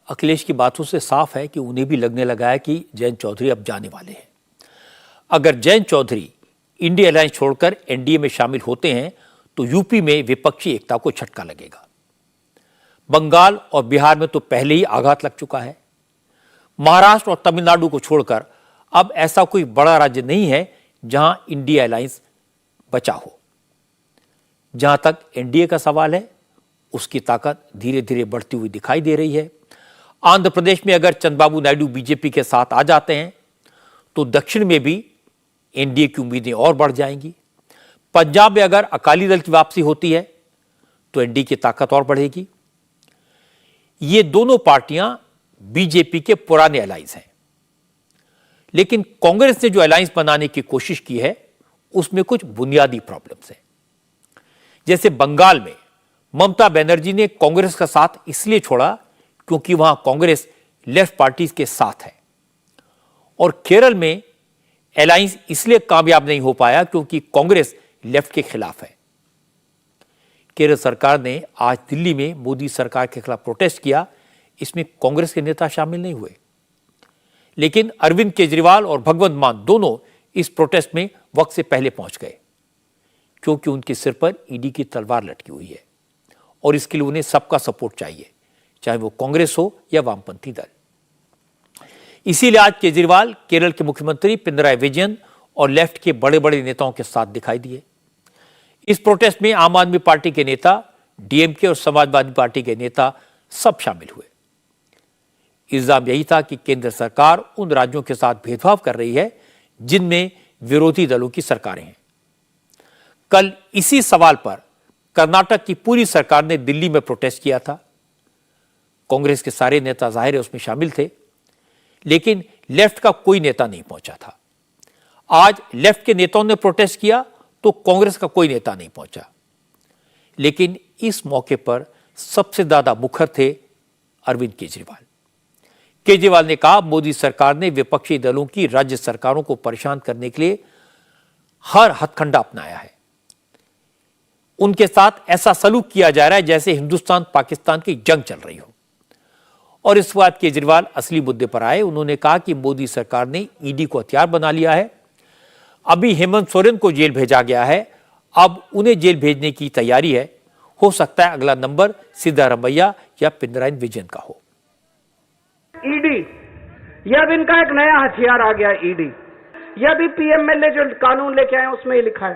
[SPEAKER 1] अखिलेश की बातों से साफ है कि उन्हें भी लगने लगा है कि जयंत चौधरी अब जाने वाले हैं। अगर जयंत चौधरी इंडिया अलायंस छोड़कर एनडीए में शामिल होते हैं तो यूपी में विपक्षी एकता को झटका लगेगा। बंगाल और बिहार में तो पहले ही आघात लग चुका है। महाराष्ट्र और तमिलनाडु को छोड़कर अब ऐसा कोई बड़ा राज्य नहीं है जहां इंडिया अलायंस बचा हो। जहां तक एनडीए का सवाल है, उसकी ताकत धीरे धीरे बढ़ती हुई दिखाई दे रही है। आंध्र प्रदेश में अगर चंद्रबाबू नायडू बीजेपी के साथ आ जाते हैं तो दक्षिण में भी एनडीए की उम्मीदें और बढ़ जाएंगी। पंजाब में अगर अकाली दल की वापसी होती है तो एनडीए की ताकत और बढ़ेगी। ये दोनों पार्टियां बीजेपी के पुराने अलायंस हैं, लेकिन कांग्रेस ने जो अलायंस बनाने की कोशिश की है उसमें कुछ बुनियादी प्रॉब्लम्स हैं। जैसे बंगाल में ममता बनर्जी ने कांग्रेस का साथ इसलिए छोड़ा क्योंकि वहां कांग्रेस लेफ्ट पार्टीज के साथ है, और केरल में अलायंस इसलिए कामयाब नहीं हो पाया क्योंकि कांग्रेस लेफ्ट के खिलाफ है। केरल सरकार ने आज दिल्ली में मोदी सरकार के खिलाफ प्रोटेस्ट किया। इसमें कांग्रेस के नेता शामिल नहीं हुए, लेकिन अरविंद केजरीवाल और भगवंत मान दोनों इस प्रोटेस्ट में वक्त से पहले पहुंच गए क्योंकि उनके सिर पर ईडी की तलवार लटकी हुई है और इसके लिए उन्हें सबका सपोर्ट चाहिए, चाहे वो कांग्रेस हो या वामपंथी दल। इसीलिए आज केजरीवाल केरल के मुख्यमंत्री पिनराई विजयन और लेफ्ट के बड़े बड़े नेताओं के साथ दिखाई दिए। इस प्रोटेस्ट में आम आदमी पार्टी के नेता, डीएमके और समाजवादी पार्टी के नेता सब शामिल हुए। इल्जाम यही था कि केंद्र सरकार उन राज्यों के साथ भेदभाव कर रही है जिनमें विरोधी दलों की सरकारें हैं। कल इसी सवाल पर कर्नाटक की पूरी सरकार ने दिल्ली में प्रोटेस्ट किया था। कांग्रेस के सारे नेता जाहिर है उसमें शामिल थे, लेकिन लेफ्ट का कोई नेता नहीं पहुंचा था। आज लेफ्ट के नेताओं ने प्रोटेस्ट किया तो कांग्रेस का कोई नेता नहीं पहुंचा, लेकिन इस मौके पर सबसे ज्यादा मुखर थे अरविंद केजरीवाल। केजरीवाल ने कहा, मोदी सरकार ने विपक्षी दलों की राज्य सरकारों को परेशान करने के लिए हर हथकंडा अपनाया है। उनके साथ ऐसा सलूक किया जा रहा है जैसे हिंदुस्तान पाकिस्तान की जंग चल रही हो। और इस बात केजरीवाल असली मुद्दे पर आए। उन्होंने कहा कि मोदी सरकार ने ईडी को हथियार बना लिया है। अभी हेमंत सोरेन को जेल भेजा गया है, अब उन्हें जेल भेजने की तैयारी है। हो सकता है अगला नंबर सिद्धारमैया या पिनराई विजयन का हो।
[SPEAKER 16] ईडी, यह अब इनका एक नया हथियार आ गया ईडी। यह भी पीएमएलए जो कानून लेके आए उसमें ही लिखा है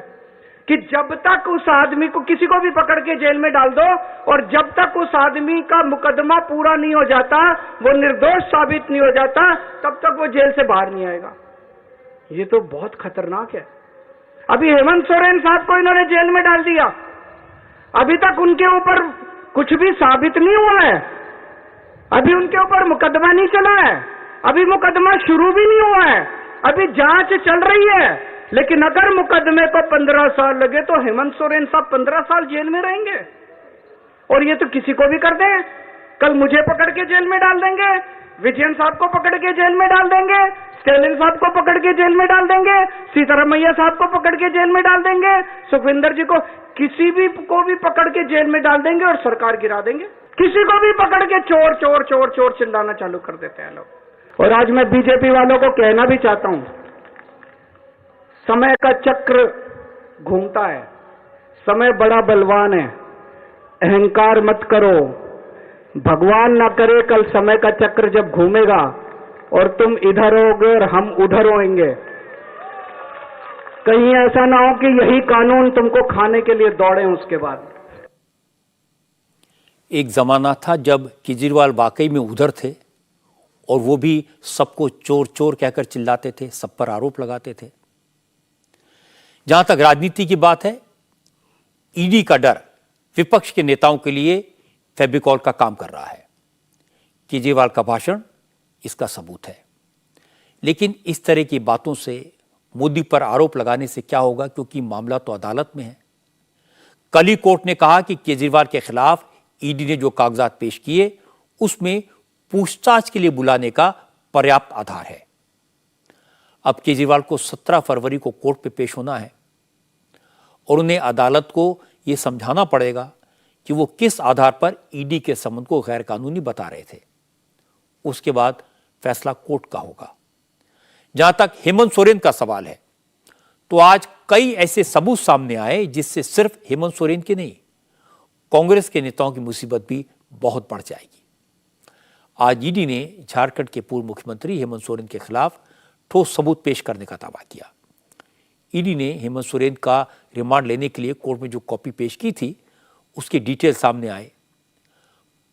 [SPEAKER 16] कि जब तक उस आदमी को, किसी को भी पकड़ के जेल में डाल दो और जब तक उस आदमी का मुकदमा पूरा नहीं हो जाता, वो निर्दोष साबित नहीं हो जाता, तब तक वो जेल से बाहर नहीं आएगा। ये तो बहुत खतरनाक है। अभी हेमंत सोरेन साहब को इन्होंने जेल में डाल दिया, अभी तक उनके ऊपर कुछ भी साबित नहीं हुआ है, अभी उनके ऊपर मुकदमा नहीं चला है, अभी मुकदमा शुरू भी नहीं हुआ है, अभी जांच चल रही है। लेकिन अगर मुकदमे को 15 साल लगे तो हेमंत सोरेन साहब 15 साल जेल में रहेंगे। और ये तो किसी को भी कर दें, कल मुझे पकड़ के जेल में डाल देंगे, विजयन साहब को पकड़ के जेल में डाल देंगे, स्टेलिन साहब को पकड़ के जेल में डाल देंगे, सीतारमैया साहब को पकड़ के जेल में डाल देंगे, सुखविंदर जी को, किसी भी को भी पकड़ के जेल में डाल देंगे और सरकार गिरा देंगे। किसी को भी पकड़ के चोर चोर चोर चोर चिल्लाना चालू कर देते हैं लोग। और आज मैं बीजेपी वालों को कहना भी चाहता हूं, समय का चक्र घूमता है, समय बड़ा बलवान है, अहंकार मत करो। भगवान ना करे कल समय का चक्र जब घूमेगा और तुम इधर होगे और हम उधर होंगे, कहीं ऐसा ना हो कि यही कानून तुमको खाने के लिए दौड़े उसके बाद।
[SPEAKER 1] एक जमाना था जब केजरीवाल वाकई में उधर थे और वो भी सबको चोर चोर कहकर चिल्लाते थे, सब पर आरोप लगाते थे। जहां तक राजनीति की बात है, ईडी का डर विपक्ष के नेताओं के लिए फेविकॉल का काम कर रहा है। केजरीवाल का भाषण इसका सबूत है। लेकिन इस तरह की बातों से, मोदी पर आरोप लगाने से क्या होगा, क्योंकि मामला तो अदालत में है। कल ही कोर्ट ने कहा कि केजरीवाल के खिलाफ ईडी ने जो कागजात पेश किए उसमें पूछताछ के लिए बुलाने का पर्याप्त आधार है। अब केजरीवाल को 17 फरवरी को कोर्ट में पेश होना है और उन्हें अदालत को यह समझाना पड़ेगा कि वो किस आधार पर ईडी के संबंध को गैर कानूनी बता रहे थे। उसके बाद फैसला कोर्ट का होगा। जहां तक हेमंत सोरेन का सवाल है, तो आज कई ऐसे सबूत सामने आए जिससे सिर्फ हेमंत सोरेन की नहीं, कांग्रेस के नेताओं की मुसीबत भी बहुत बढ़ जाएगी। आज ईडी ने झारखंड के पूर्व मुख्यमंत्री हेमंत सोरेन के खिलाफ ठोस सबूत पेश करने का दावा किया। ईडी ने हेमंत सोरेन का रिमांड लेने के लिए कोर्ट में जो कॉपी पेश की थी, उसकी डिटेल सामने आए।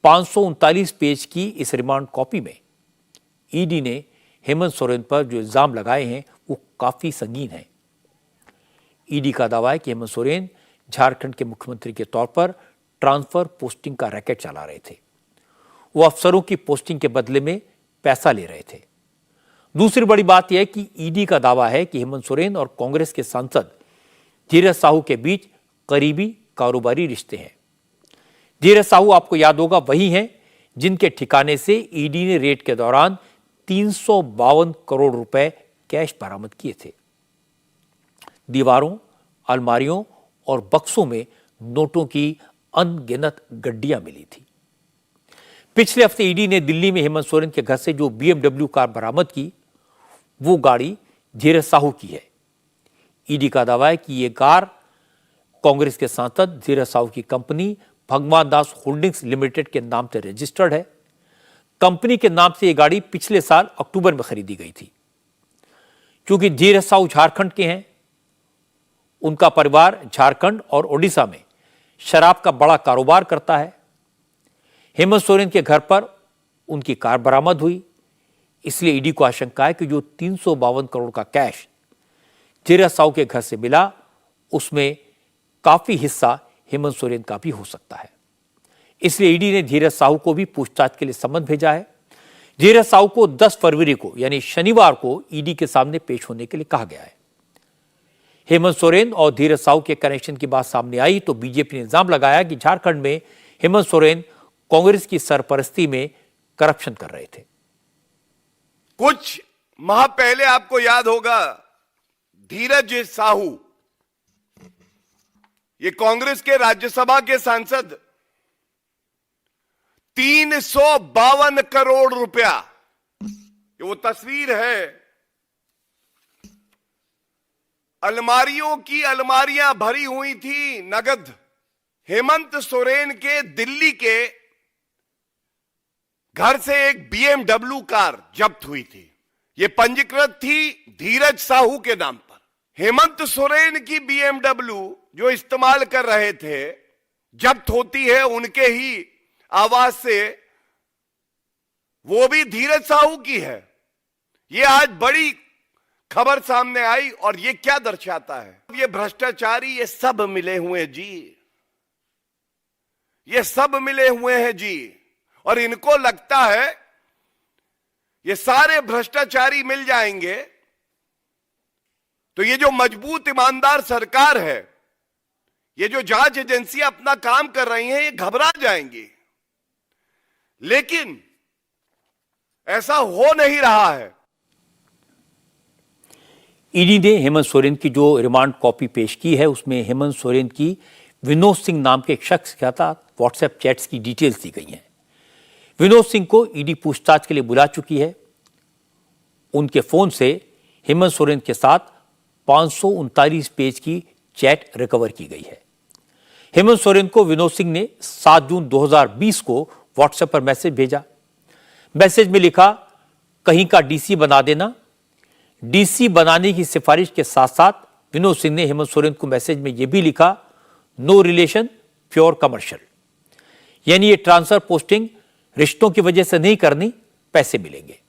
[SPEAKER 1] 539 पेज की इस रिमांड कॉपी में ईडी ने हेमंत सोरेन पर जो इल्जाम लगाए हैं वो काफी संगीन है। ईडी का दावा है कि हेमंत सोरेन झारखंड के मुख्यमंत्री के तौर पर ट्रांसफर पोस्टिंग का रैकेट चला रहे थे। वो अफसरों की पोस्टिंग के बदले में पैसा ले रहे थे। दूसरी बड़ी बात यह है कि ईडी का दावा है कि हेमंत सोरेन और कांग्रेस के सांसद धीरज साहू के बीच करीबी कारोबारी रिश्ते हैं। धीरज साहू, आपको याद होगा, वही हैं जिनके ठिकाने से ईडी ने रेड के दौरान 352 करोड़ रुपए कैश बरामद किए थे। दीवारों, अलमारियों और बक्सों में नोटों की अनगिनत गड्डियां मिली थी। पिछले हफ्ते ईडी ने दिल्ली में हेमंत सोरेन के घर से जो BMW कार बरामद की, वो गाड़ी धीरज साहू की है। ईडी का दावा है कि यह कार कांग्रेस के सांसद धीरज साहू की कंपनी भगवान दास होल्डिंग्स लिमिटेड के नाम से रजिस्टर्ड है। कंपनी के नाम से यह गाड़ी पिछले साल अक्टूबर में खरीदी गई थी। क्योंकि धीरज साहू झारखंड के हैं, उनका परिवार झारखंड और ओडिशा में शराब का बड़ा कारोबार करता है। हेमंत सोरेन के घर पर उनकी कार बरामद हुई, इसलिए ईडी को आशंका है कि जो 352 करोड़ का कैश धीरज साहू के घर से मिला, उसमें काफी हिस्सा हेमंत सोरेन का भी हो सकता है। इसलिए ईडी ने धीरज साहू को भी पूछताछ के लिए समन भेजा है। धीरज साहू को 10 फरवरी को यानी शनिवार को ईडी के सामने पेश होने के लिए कहा गया है। हेमंत सोरेन और धीरज साहू के कनेक्शन की बात सामने आई तो बीजेपी ने इल्जाम लगाया कि झारखंड में हेमंत सोरेन कांग्रेस की सरपरस्ती में करप्शन कर रहे थे।
[SPEAKER 13] कुछ माह पहले आपको याद होगा धीरज साहू, ये कांग्रेस के राज्यसभा के सांसद, 352 करोड़ रुपया, ये वो तस्वीर है, अलमारियों की अलमारियां भरी हुई थी नगद। हेमंत सोरेन के दिल्ली के घर से एक BMW कार जब्त हुई थी। ये पंजीकृत थी धीरज साहू के नाम पर। हेमंत सोरेन की BMW जो इस्तेमाल कर रहे थे जब्त होती है उनके ही आवाज से, वो भी धीरज साहू की है। ये आज बड़ी खबर सामने आई और ये क्या दर्शाता है? ये भ्रष्टाचारी ये सब मिले हुए हैं जी, ये सब मिले हुए हैं जी। और इनको लगता है ये सारे भ्रष्टाचारी मिल जाएंगे तो ये जो मजबूत ईमानदार सरकार है, ये जो जांच एजेंसियां अपना काम कर रही हैं, ये घबरा जाएंगी। लेकिन ऐसा हो नहीं रहा है।
[SPEAKER 1] ईडी ने हेमंत सोरेन की जो रिमांड कॉपी पेश की है उसमें हेमंत सोरेन की विनोद सिंह नाम के एक शख्स के साथ व्हाट्सएप चैट्स की डिटेल्स दी गई हैं। विनोद सिंह को ईडी पूछताछ के लिए बुला चुकी है। उनके फोन से हेमंत सोरेन के साथ 539 पेज की चैट रिकवर की गई है। हेमंत सोरेन को विनोद सिंह ने 7 जून 2020 को व्हाट्सएप पर मैसेज भेजा। मैसेज में लिखा, कहीं का डीसी बना देना। डीसी बनाने की सिफारिश के साथ साथ विनोद सिंह ने हेमंत सोरेन को मैसेज में यह भी लिखा, नो रिलेशन, प्योर कमर्शियल, यानी ये ट्रांसफर पोस्टिंग रिश्तों की वजह से नहीं करनी, पैसे मिलेंगे।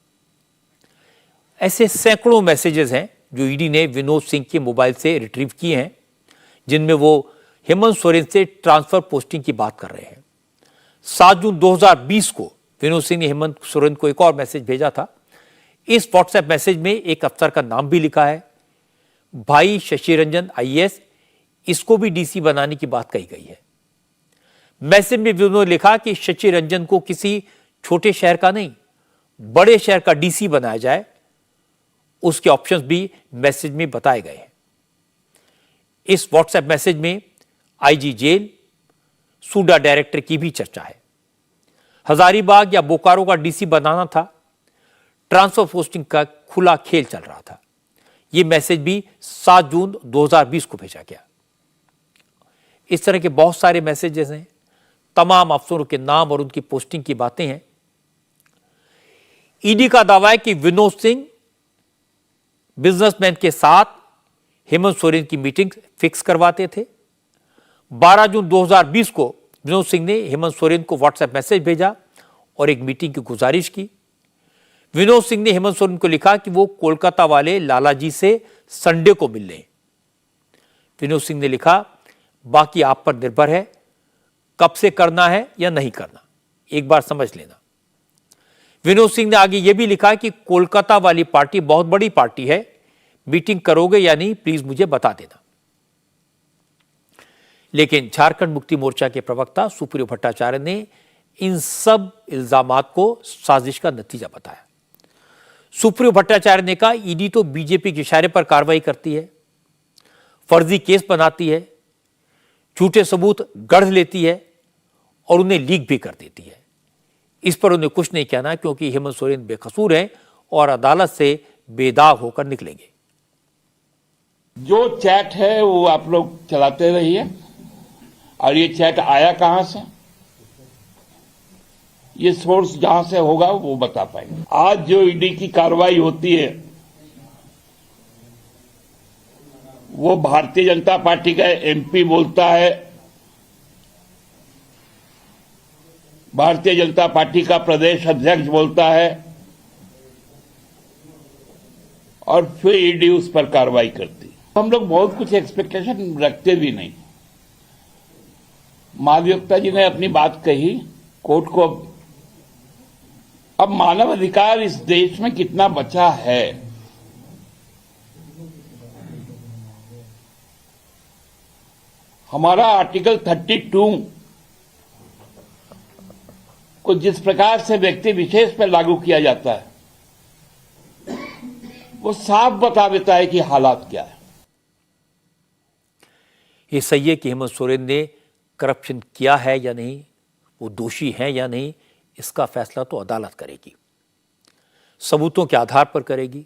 [SPEAKER 1] ऐसे सैकड़ों मैसेजेस हैं जो ईडी ने विनोद सिंह के मोबाइल से रिट्रीव किए हैं, जिनमें वो हेमंत सोरेन से ट्रांसफर पोस्टिंग की बात कर रहे हैं। 7 जून 2020 को विनोद सिंह ने हेमंत सोरेन को एक और मैसेज भेजा था। इस व्हाट्सएप मैसेज में एक अफसर का नाम भी लिखा है, भाई शशि रंजन IAS, इसको भी डीसी बनाने की बात कही गई है। मैसेज में विनोद ने लिखा कि शशि रंजन को किसी छोटे शहर का नहीं, बड़े शहर का डीसी बनाया जाए। उसके ऑप्शंस भी मैसेज में बताए गए हैं। इस व्हाट्सएप मैसेज में IG जेल, सूडा डायरेक्टर की भी चर्चा है। हजारीबाग या बोकारो का डीसी बनाना था। ट्रांसफर पोस्टिंग का खुला खेल चल रहा था। यह मैसेज भी 7 जून 2020 को भेजा गया। इस तरह के बहुत सारे मैसेजेस हैं। तमाम अफसरों के नाम और उनकी पोस्टिंग की बातें हैं। ईडी का दावा है कि विनोद सिंह बिजनेसमैन के साथ हेमंत सोरेन की मीटिंग फिक्स करवाते थे। 12 जून 2020 को विनोद सिंह ने हेमंत सोरेन को व्हाट्सएप मैसेज भेजा और एक मीटिंग की गुजारिश की। विनोद सिंह ने हेमंत सोरेन को लिखा कि वो कोलकाता वाले लालाजी से संडे को मिल लें। विनोद सिंह ने लिखा, बाकी आप पर निर्भर है, कब से करना है या नहीं करना, एक बार समझ लेना। विनोद सिंह ने आगे यह भी लिखा कि कोलकाता वाली पार्टी बहुत बड़ी पार्टी है, मीटिंग करोगे या नहीं प्लीज मुझे बता देना। लेकिन झारखंड मुक्ति मोर्चा के प्रवक्ता सुप्रियो भट्टाचार्य ने इन सब इल्जामात को साजिश का नतीजा बताया। सुप्रियो भट्टाचार्य ने कहा, ईडी तो बीजेपी के इशारे पर कार्रवाई करती है, फर्जी केस बनाती है, झूठे सबूत गढ़ लेती है और उन्हें लीक भी कर देती है। इस पर उन्हें कुछ नहीं कहना क्योंकि हेमंत सोरेन बेकसूर हैं और अदालत से बेदाग होकर निकलेंगे।
[SPEAKER 17] जो चैट है वो आप लोग चलाते रहिए और ये चैट आया कहां से, ये सोर्स जहां से होगा वो बता पाएंगे। आज जो ईडी की कार्रवाई होती है वो भारतीय जनता पार्टी का MP बोलता है, भारतीय जनता पार्टी का प्रदेश अध्यक्ष बोलता है और फिर ईडी उस पर कार्रवाई करती। हम लोग बहुत कुछ एक्सपेक्टेशन रखते भी नहीं। महाधिवक्ता जी ने अपनी बात कही, कोर्ट को अब मानव अधिकार इस देश में कितना बचा है, हमारा आर्टिकल 32 को जिस प्रकार से व्यक्ति विशेष पर लागू किया जाता है वो साफ बता देता है कि हालात क्या है।
[SPEAKER 1] ये सही है कि हेमंत सोरेन ने करप्शन किया है या नहीं, वो दोषी हैं या नहीं, इसका फैसला तो अदालत करेगी, सबूतों के आधार पर करेगी।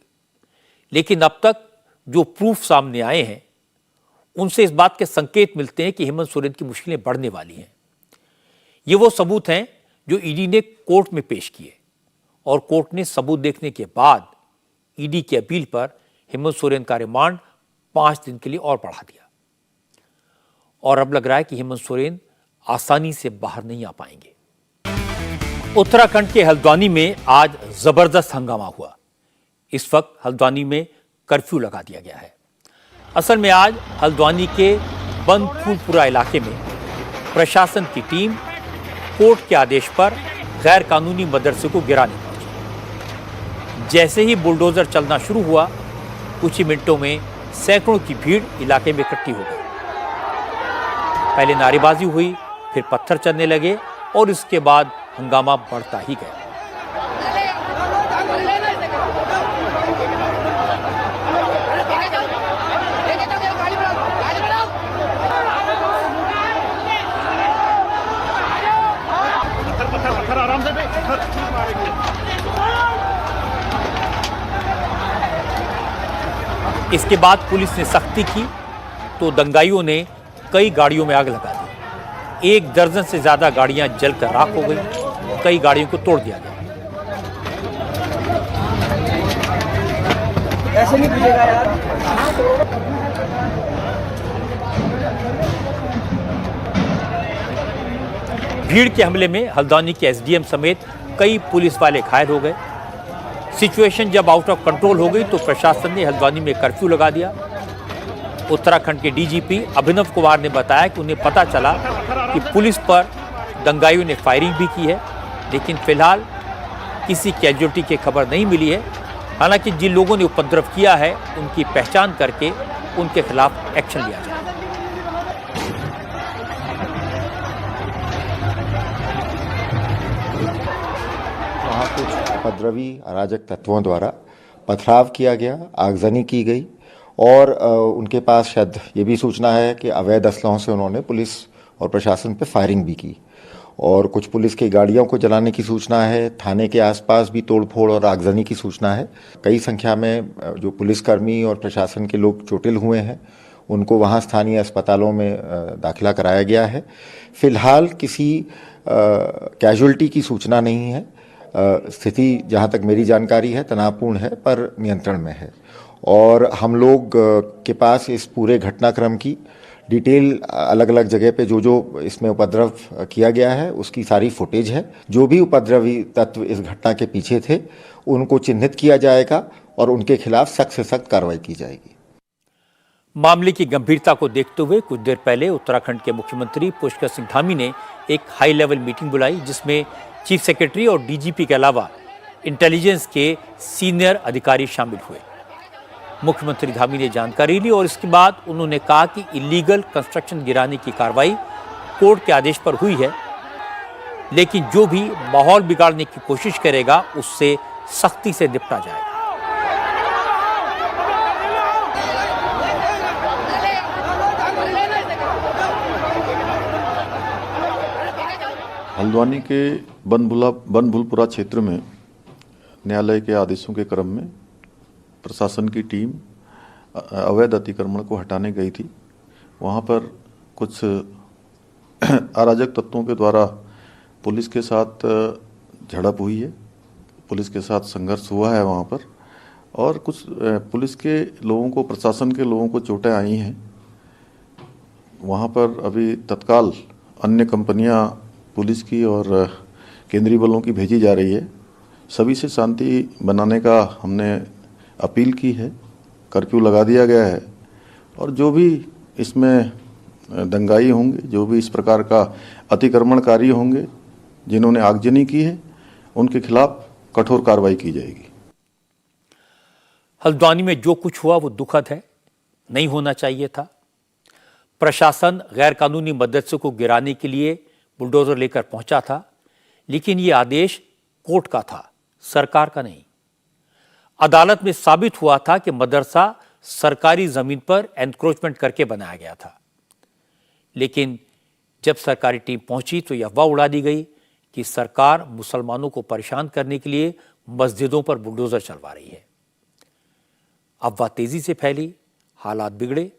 [SPEAKER 1] लेकिन अब तक जो प्रूफ सामने आए हैं उनसे इस बात के संकेत मिलते हैं कि हेमंत सोरेन की मुश्किलें बढ़ने वाली हैं। ये वो सबूत हैं जो ईडी ने कोर्ट में पेश किए और कोर्ट ने सबूत देखने के बाद ईडी की अपील पर हेमंत सोरेन का रिमांड 5 दिन के लिए और बढ़ा दिया। और अब लग रहा है कि हेमंत सोरेन आसानी से बाहर नहीं आ पाएंगे। उत्तराखंड के हल्द्वानी में आज जबरदस्त हंगामा हुआ। इस वक्त हल्द्वानी में कर्फ्यू लगा दिया गया है। असल में आज हल्द्वानी के बनफूलपुरा इलाके में प्रशासन की टीम कोर्ट के आदेश पर गैर कानूनी मदरसे को गिराने पहुंची। जैसे ही बुलडोजर चलना शुरू हुआ, कुछ ही मिनटों में सैकड़ों की भीड़ इलाके में इकट्ठी हो गई। पहले नारेबाजी हुई, फिर पत्थर चलने लगे और इसके बाद हंगामा बढ़ता ही गया। इसके बाद पुलिस ने सख्ती की तो दंगाइयों ने कई गाड़ियों में आग लगा दी। 1 दर्जन से ज्यादा गाड़ियां जलकर राख हो गई, कई गाड़ियों को तोड़ दिया गया।
[SPEAKER 18] ऐसे नहीं पूछेगा यार।
[SPEAKER 1] भीड़ के हमले में हल्द्वानी के एसडीएम समेत कई पुलिस वाले घायल हो गए। सिचुएशन जब आउट ऑफ कंट्रोल हो गई तो प्रशासन ने हल्द्वानी में कर्फ्यू लगा दिया। उत्तराखंड के डीजीपी अभिनव कुमार ने बताया कि उन्हें पता चला कि पुलिस पर दंगाइयों ने फायरिंग भी की है, लेकिन फिलहाल किसी कैजुअल्टी की खबर नहीं मिली है। हालांकि जिन लोगों ने उपद्रव किया है उनकी पहचान करके उनके खिलाफ एक्शन लिया जाए।
[SPEAKER 19] वहाँ कुछ उपद्रवी अराजक तत्वों द्वारा पथराव किया गया, आगजनी की गई और उनके पास शायद ये भी सूचना है कि अवैध असलहों से उन्होंने पुलिस और प्रशासन पर फायरिंग भी की और कुछ पुलिस की गाड़ियों को जलाने की सूचना है। थाने के आसपास भी तोड़फोड़ और आगजनी की सूचना है। कई संख्या में जो पुलिसकर्मी और प्रशासन के लोग चोटिल हुए हैं, उनको वहाँ स्थानीय अस्पतालों में दाखिला कराया गया है। फिलहाल किसी कैजुअल्टी की सूचना नहीं है। स्थिति जहाँ तक मेरी जानकारी है तनावपूर्ण है पर नियंत्रण में है और हम लोग के पास इस पूरे घटनाक्रम की डिटेल अलग अलग जगह पे जो जो इसमें उपद्रव किया गया है उसकी सारी फुटेज है। जो भी उपद्रवी तत्व इस घटना के पीछे थे उनको चिन्हित किया जाएगा और उनके खिलाफ सख्त से सख्त कार्रवाई की जाएगी।
[SPEAKER 1] मामले की गंभीरता को देखते हुए कुछ देर पहले उत्तराखंड के मुख्यमंत्री पुष्कर सिंह धामी ने एक हाई लेवल मीटिंग बुलाई, जिसमें चीफ सेक्रेटरी और डीजीपी के अलावा इंटेलिजेंस के सीनियर अधिकारी शामिल हुए। मुख्यमंत्री धामी ने जानकारी ली और इसके बाद उन्होंने कहा कि इलीगल कंस्ट्रक्शन गिराने की कार्रवाई कोर्ट के आदेश पर हुई है, लेकिन जो भी माहौल बिगाड़ने की कोशिश करेगा उससे सख्ती से निपटा जाएगा।
[SPEAKER 20] हल्द्वानी के बनभूलपुरा क्षेत्र में न्यायालय के आदेशों के क्रम में प्रशासन की टीम अवैध अतिक्रमण को हटाने गई थी। वहाँ पर कुछ अराजक तत्वों के द्वारा पुलिस के साथ झड़प हुई है, पुलिस के साथ संघर्ष हुआ है वहाँ पर और कुछ पुलिस के लोगों को, प्रशासन के लोगों को चोटें आई हैं। वहाँ पर अभी तत्काल अन्य कंपनियाँ पुलिस की और केंद्रीय बलों की भेजी जा रही है। सभी से शांति बनाने का हमने अपील की है, कर्फ्यू लगा दिया गया है और जो भी इसमें दंगाई होंगे, जो भी इस प्रकार का अतिक्रमणकारी होंगे, जिन्होंने आगजनी की है, उनके खिलाफ कठोर कार्रवाई की जाएगी।
[SPEAKER 1] हल्द्वानी में जो कुछ हुआ वो दुखद है, नहीं होना चाहिए था। प्रशासन गैर कानूनी मदरसे को गिराने के लिए बुलडोजर लेकर पहुंचा था, लेकिन ये आदेश कोर्ट का था, सरकार का नहीं। अदालत में साबित हुआ था कि मदरसा सरकारी जमीन पर एनक्रोचमेंट करके बनाया गया था। लेकिन जब सरकारी टीम पहुंची तो यह अफवाह उड़ा दी गई कि सरकार मुसलमानों को परेशान करने के लिए मस्जिदों पर बुलडोजर चलवा रही है। अफवाह तेजी से फैली, हालात बिगड़े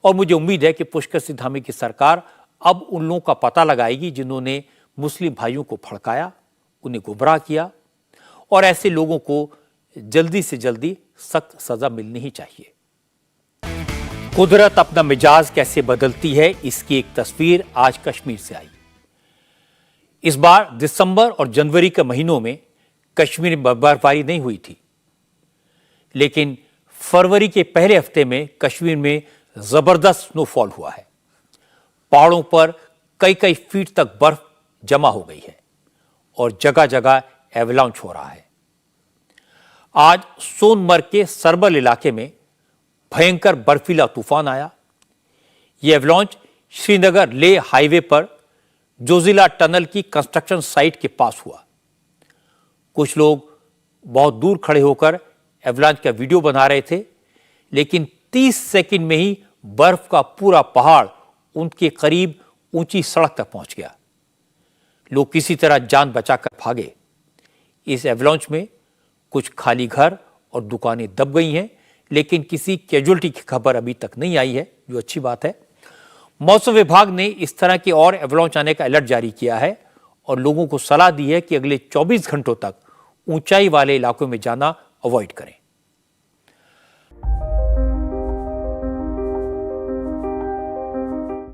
[SPEAKER 1] और मुझे उम्मीद है कि पुष्कर सिंह धामी की सरकार अब उन लोगों का पता लगाएगी जिन्होंने मुस्लिम भाइयों को भड़काया, उन्हें गुमराह किया, और ऐसे लोगों को जल्दी से जल्दी सख्त सजा मिलनी ही चाहिए। कुदरत अपना मिजाज कैसे बदलती है, इसकी एक तस्वीर आज कश्मीर से आई। इस बार दिसंबर और जनवरी के महीनों में कश्मीर में बर्फबारी नहीं हुई थी, लेकिन फरवरी के पहले हफ्ते में कश्मीर में जबरदस्त स्नोफॉल हुआ है। पहाड़ों पर कई कई फीट तक बर्फ जमा हो गई है और जगह जगह एवलांच हो रहा है। आज सोनमर्ग के सरबल इलाके में भयंकर बर्फीला तूफान आया। यह एवलांच श्रीनगर लेह हाईवे पर जोजिला टनल की कंस्ट्रक्शन साइट के पास हुआ। कुछ लोग बहुत दूर खड़े होकर एवलांच का वीडियो बना रहे थे, लेकिन 30 सेकंड में ही बर्फ का पूरा पहाड़ उनके करीब ऊंची सड़क तक पहुंच गया। लोग किसी तरह जान बचाकर भागे। इस एवलांच में कुछ खाली घर और दुकानें दब गई हैं, लेकिन किसी कैजुअल्टी की खबर अभी तक नहीं आई है, जो अच्छी बात है। मौसम विभाग ने इस तरह के और एवलांच आने का अलर्ट जारी किया है और लोगों को सलाह दी है कि अगले 24 घंटों तक ऊंचाई वाले इलाकों में जाना अवॉइड करें।